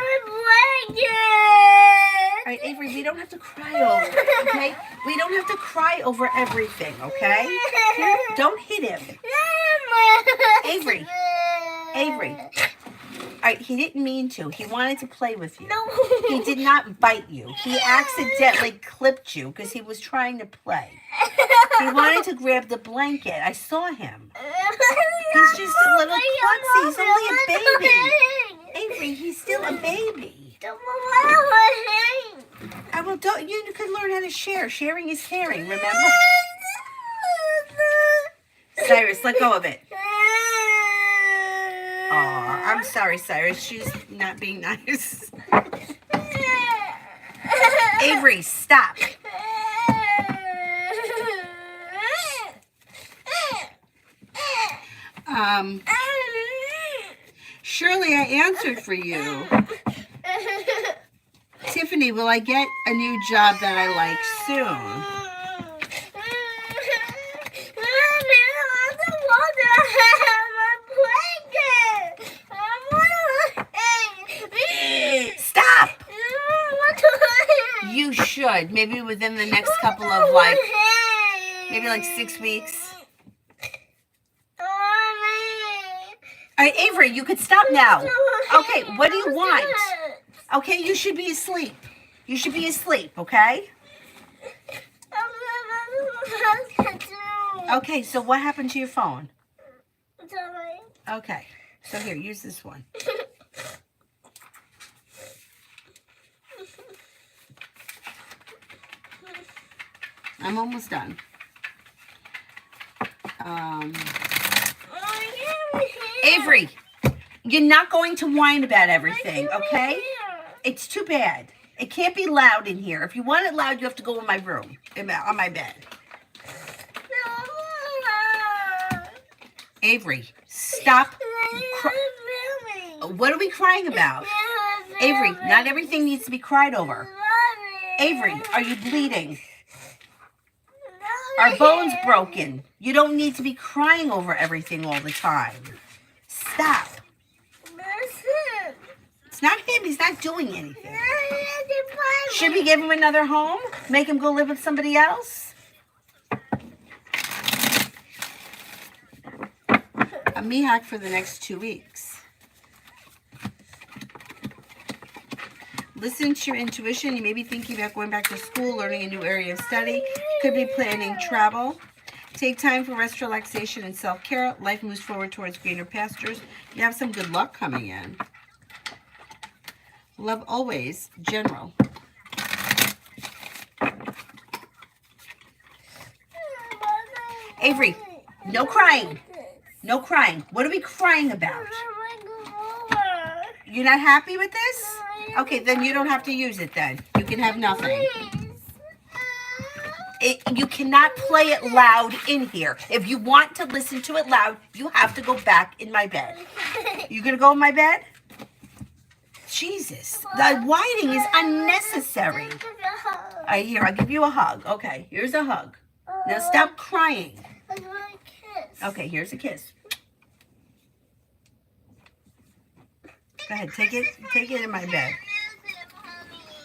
All right, Avery, we don't have to cry over it, okay? We don't have to cry over everything, okay? Here, don't hit him. Avery. Avery. All right, he didn't mean to. He wanted to play with you. No. He did not bite you. He accidentally clipped you because he was trying to play. He wanted to grab the blanket. I saw him. He's just a little klutzy. He's only a baby. Avery, he's still a baby. I will. Don't you could learn how to share. Sharing is caring. Remember? Cyrus, let go of it. Aw, I'm sorry, Cyrus. She's not being nice. Avery, stop. Shirley, I answered for you. Tiffany, will I get a new job that I like soon? Stop! You should. Maybe within the next couple of maybe like 6 weeks. All right, Avery, you could stop now. Okay, what do you want? Okay, you should be asleep. You should be asleep, okay? Okay, so what happened to your phone? Okay, so here, use this one. I'm almost done. Avery, you're not going to whine about everything, okay? It's too bad. It can't be loud in here. If you want it loud, you have to go in my room, on my bed. Avery, stop. What are we crying about? Avery, not everything needs to be cried over. Avery, are you bleeding? Our bone's broken. You don't need to be crying over everything all the time. Stop. It's not him. He's not doing anything. Should we give him another home? Make him go live with somebody else? A Mihawk for the next 2 weeks. Listen to your intuition. You may be thinking about going back to school, learning a new area of study. Could be planning travel. Take time for rest, relaxation, and self-care. Life moves forward towards greener pastures. You have some good luck coming in. Love always, general. Avery, no crying. No crying. What are we crying about? You're not happy with this? Okay, then you don't have to use it then. You can have nothing. You cannot play it loud in here. If you want to listen to it loud, you have to go back in my bed. You gonna go in my bed? Jesus, the whining is unnecessary. All right, here, I'll give you a hug. Okay, here's a hug. Now stop crying. Okay, here's a kiss. Go ahead, take it in my bed.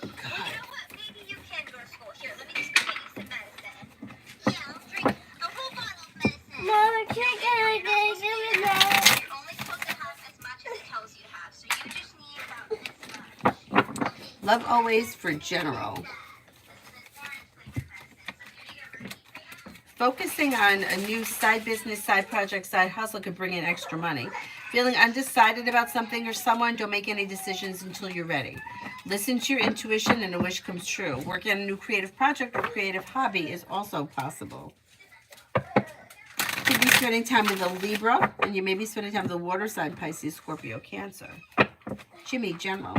God. Mama, give me that. Love always for general. Focusing on a new side business, side project, side hustle could bring in extra money. Feeling undecided about something or someone, don't make any decisions until you're ready. Listen to your intuition and a wish comes true. Working on a new creative project or creative hobby is also possible. Could be spending time with a Libra, and you may be spending time with a water sign, Pisces, Scorpio, Cancer. Jimmy, general.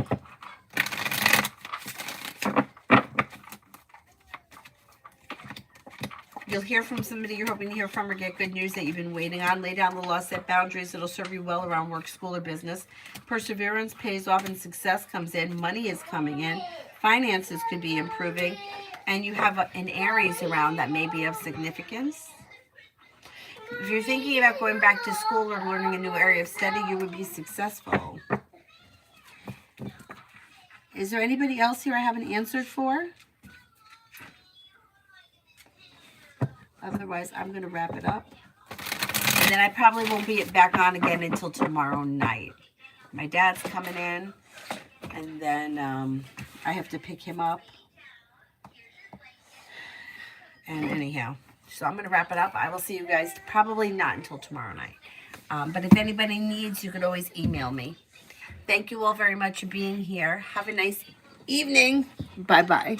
You'll hear from somebody you're hoping to hear from or get good news that you've been waiting on. Lay down the law, set boundaries. It'll serve you well around work, school, or business. Perseverance pays off and success comes in. Money is coming in. Finances could be improving. And you have an Aries around that may be of significance. If you're thinking about going back to school or learning a new area of study, you would be successful. Is there anybody else here I haven't answered for? Otherwise, I'm going to wrap it up. And then I probably won't be back on again until tomorrow night. My dad's coming in. And then I have to pick him up. And anyhow, so I'm going to wrap it up. I will see you guys probably not until tomorrow night. But if anybody needs, you can always email me. Thank you all very much for being here. Have a nice evening. Bye-bye.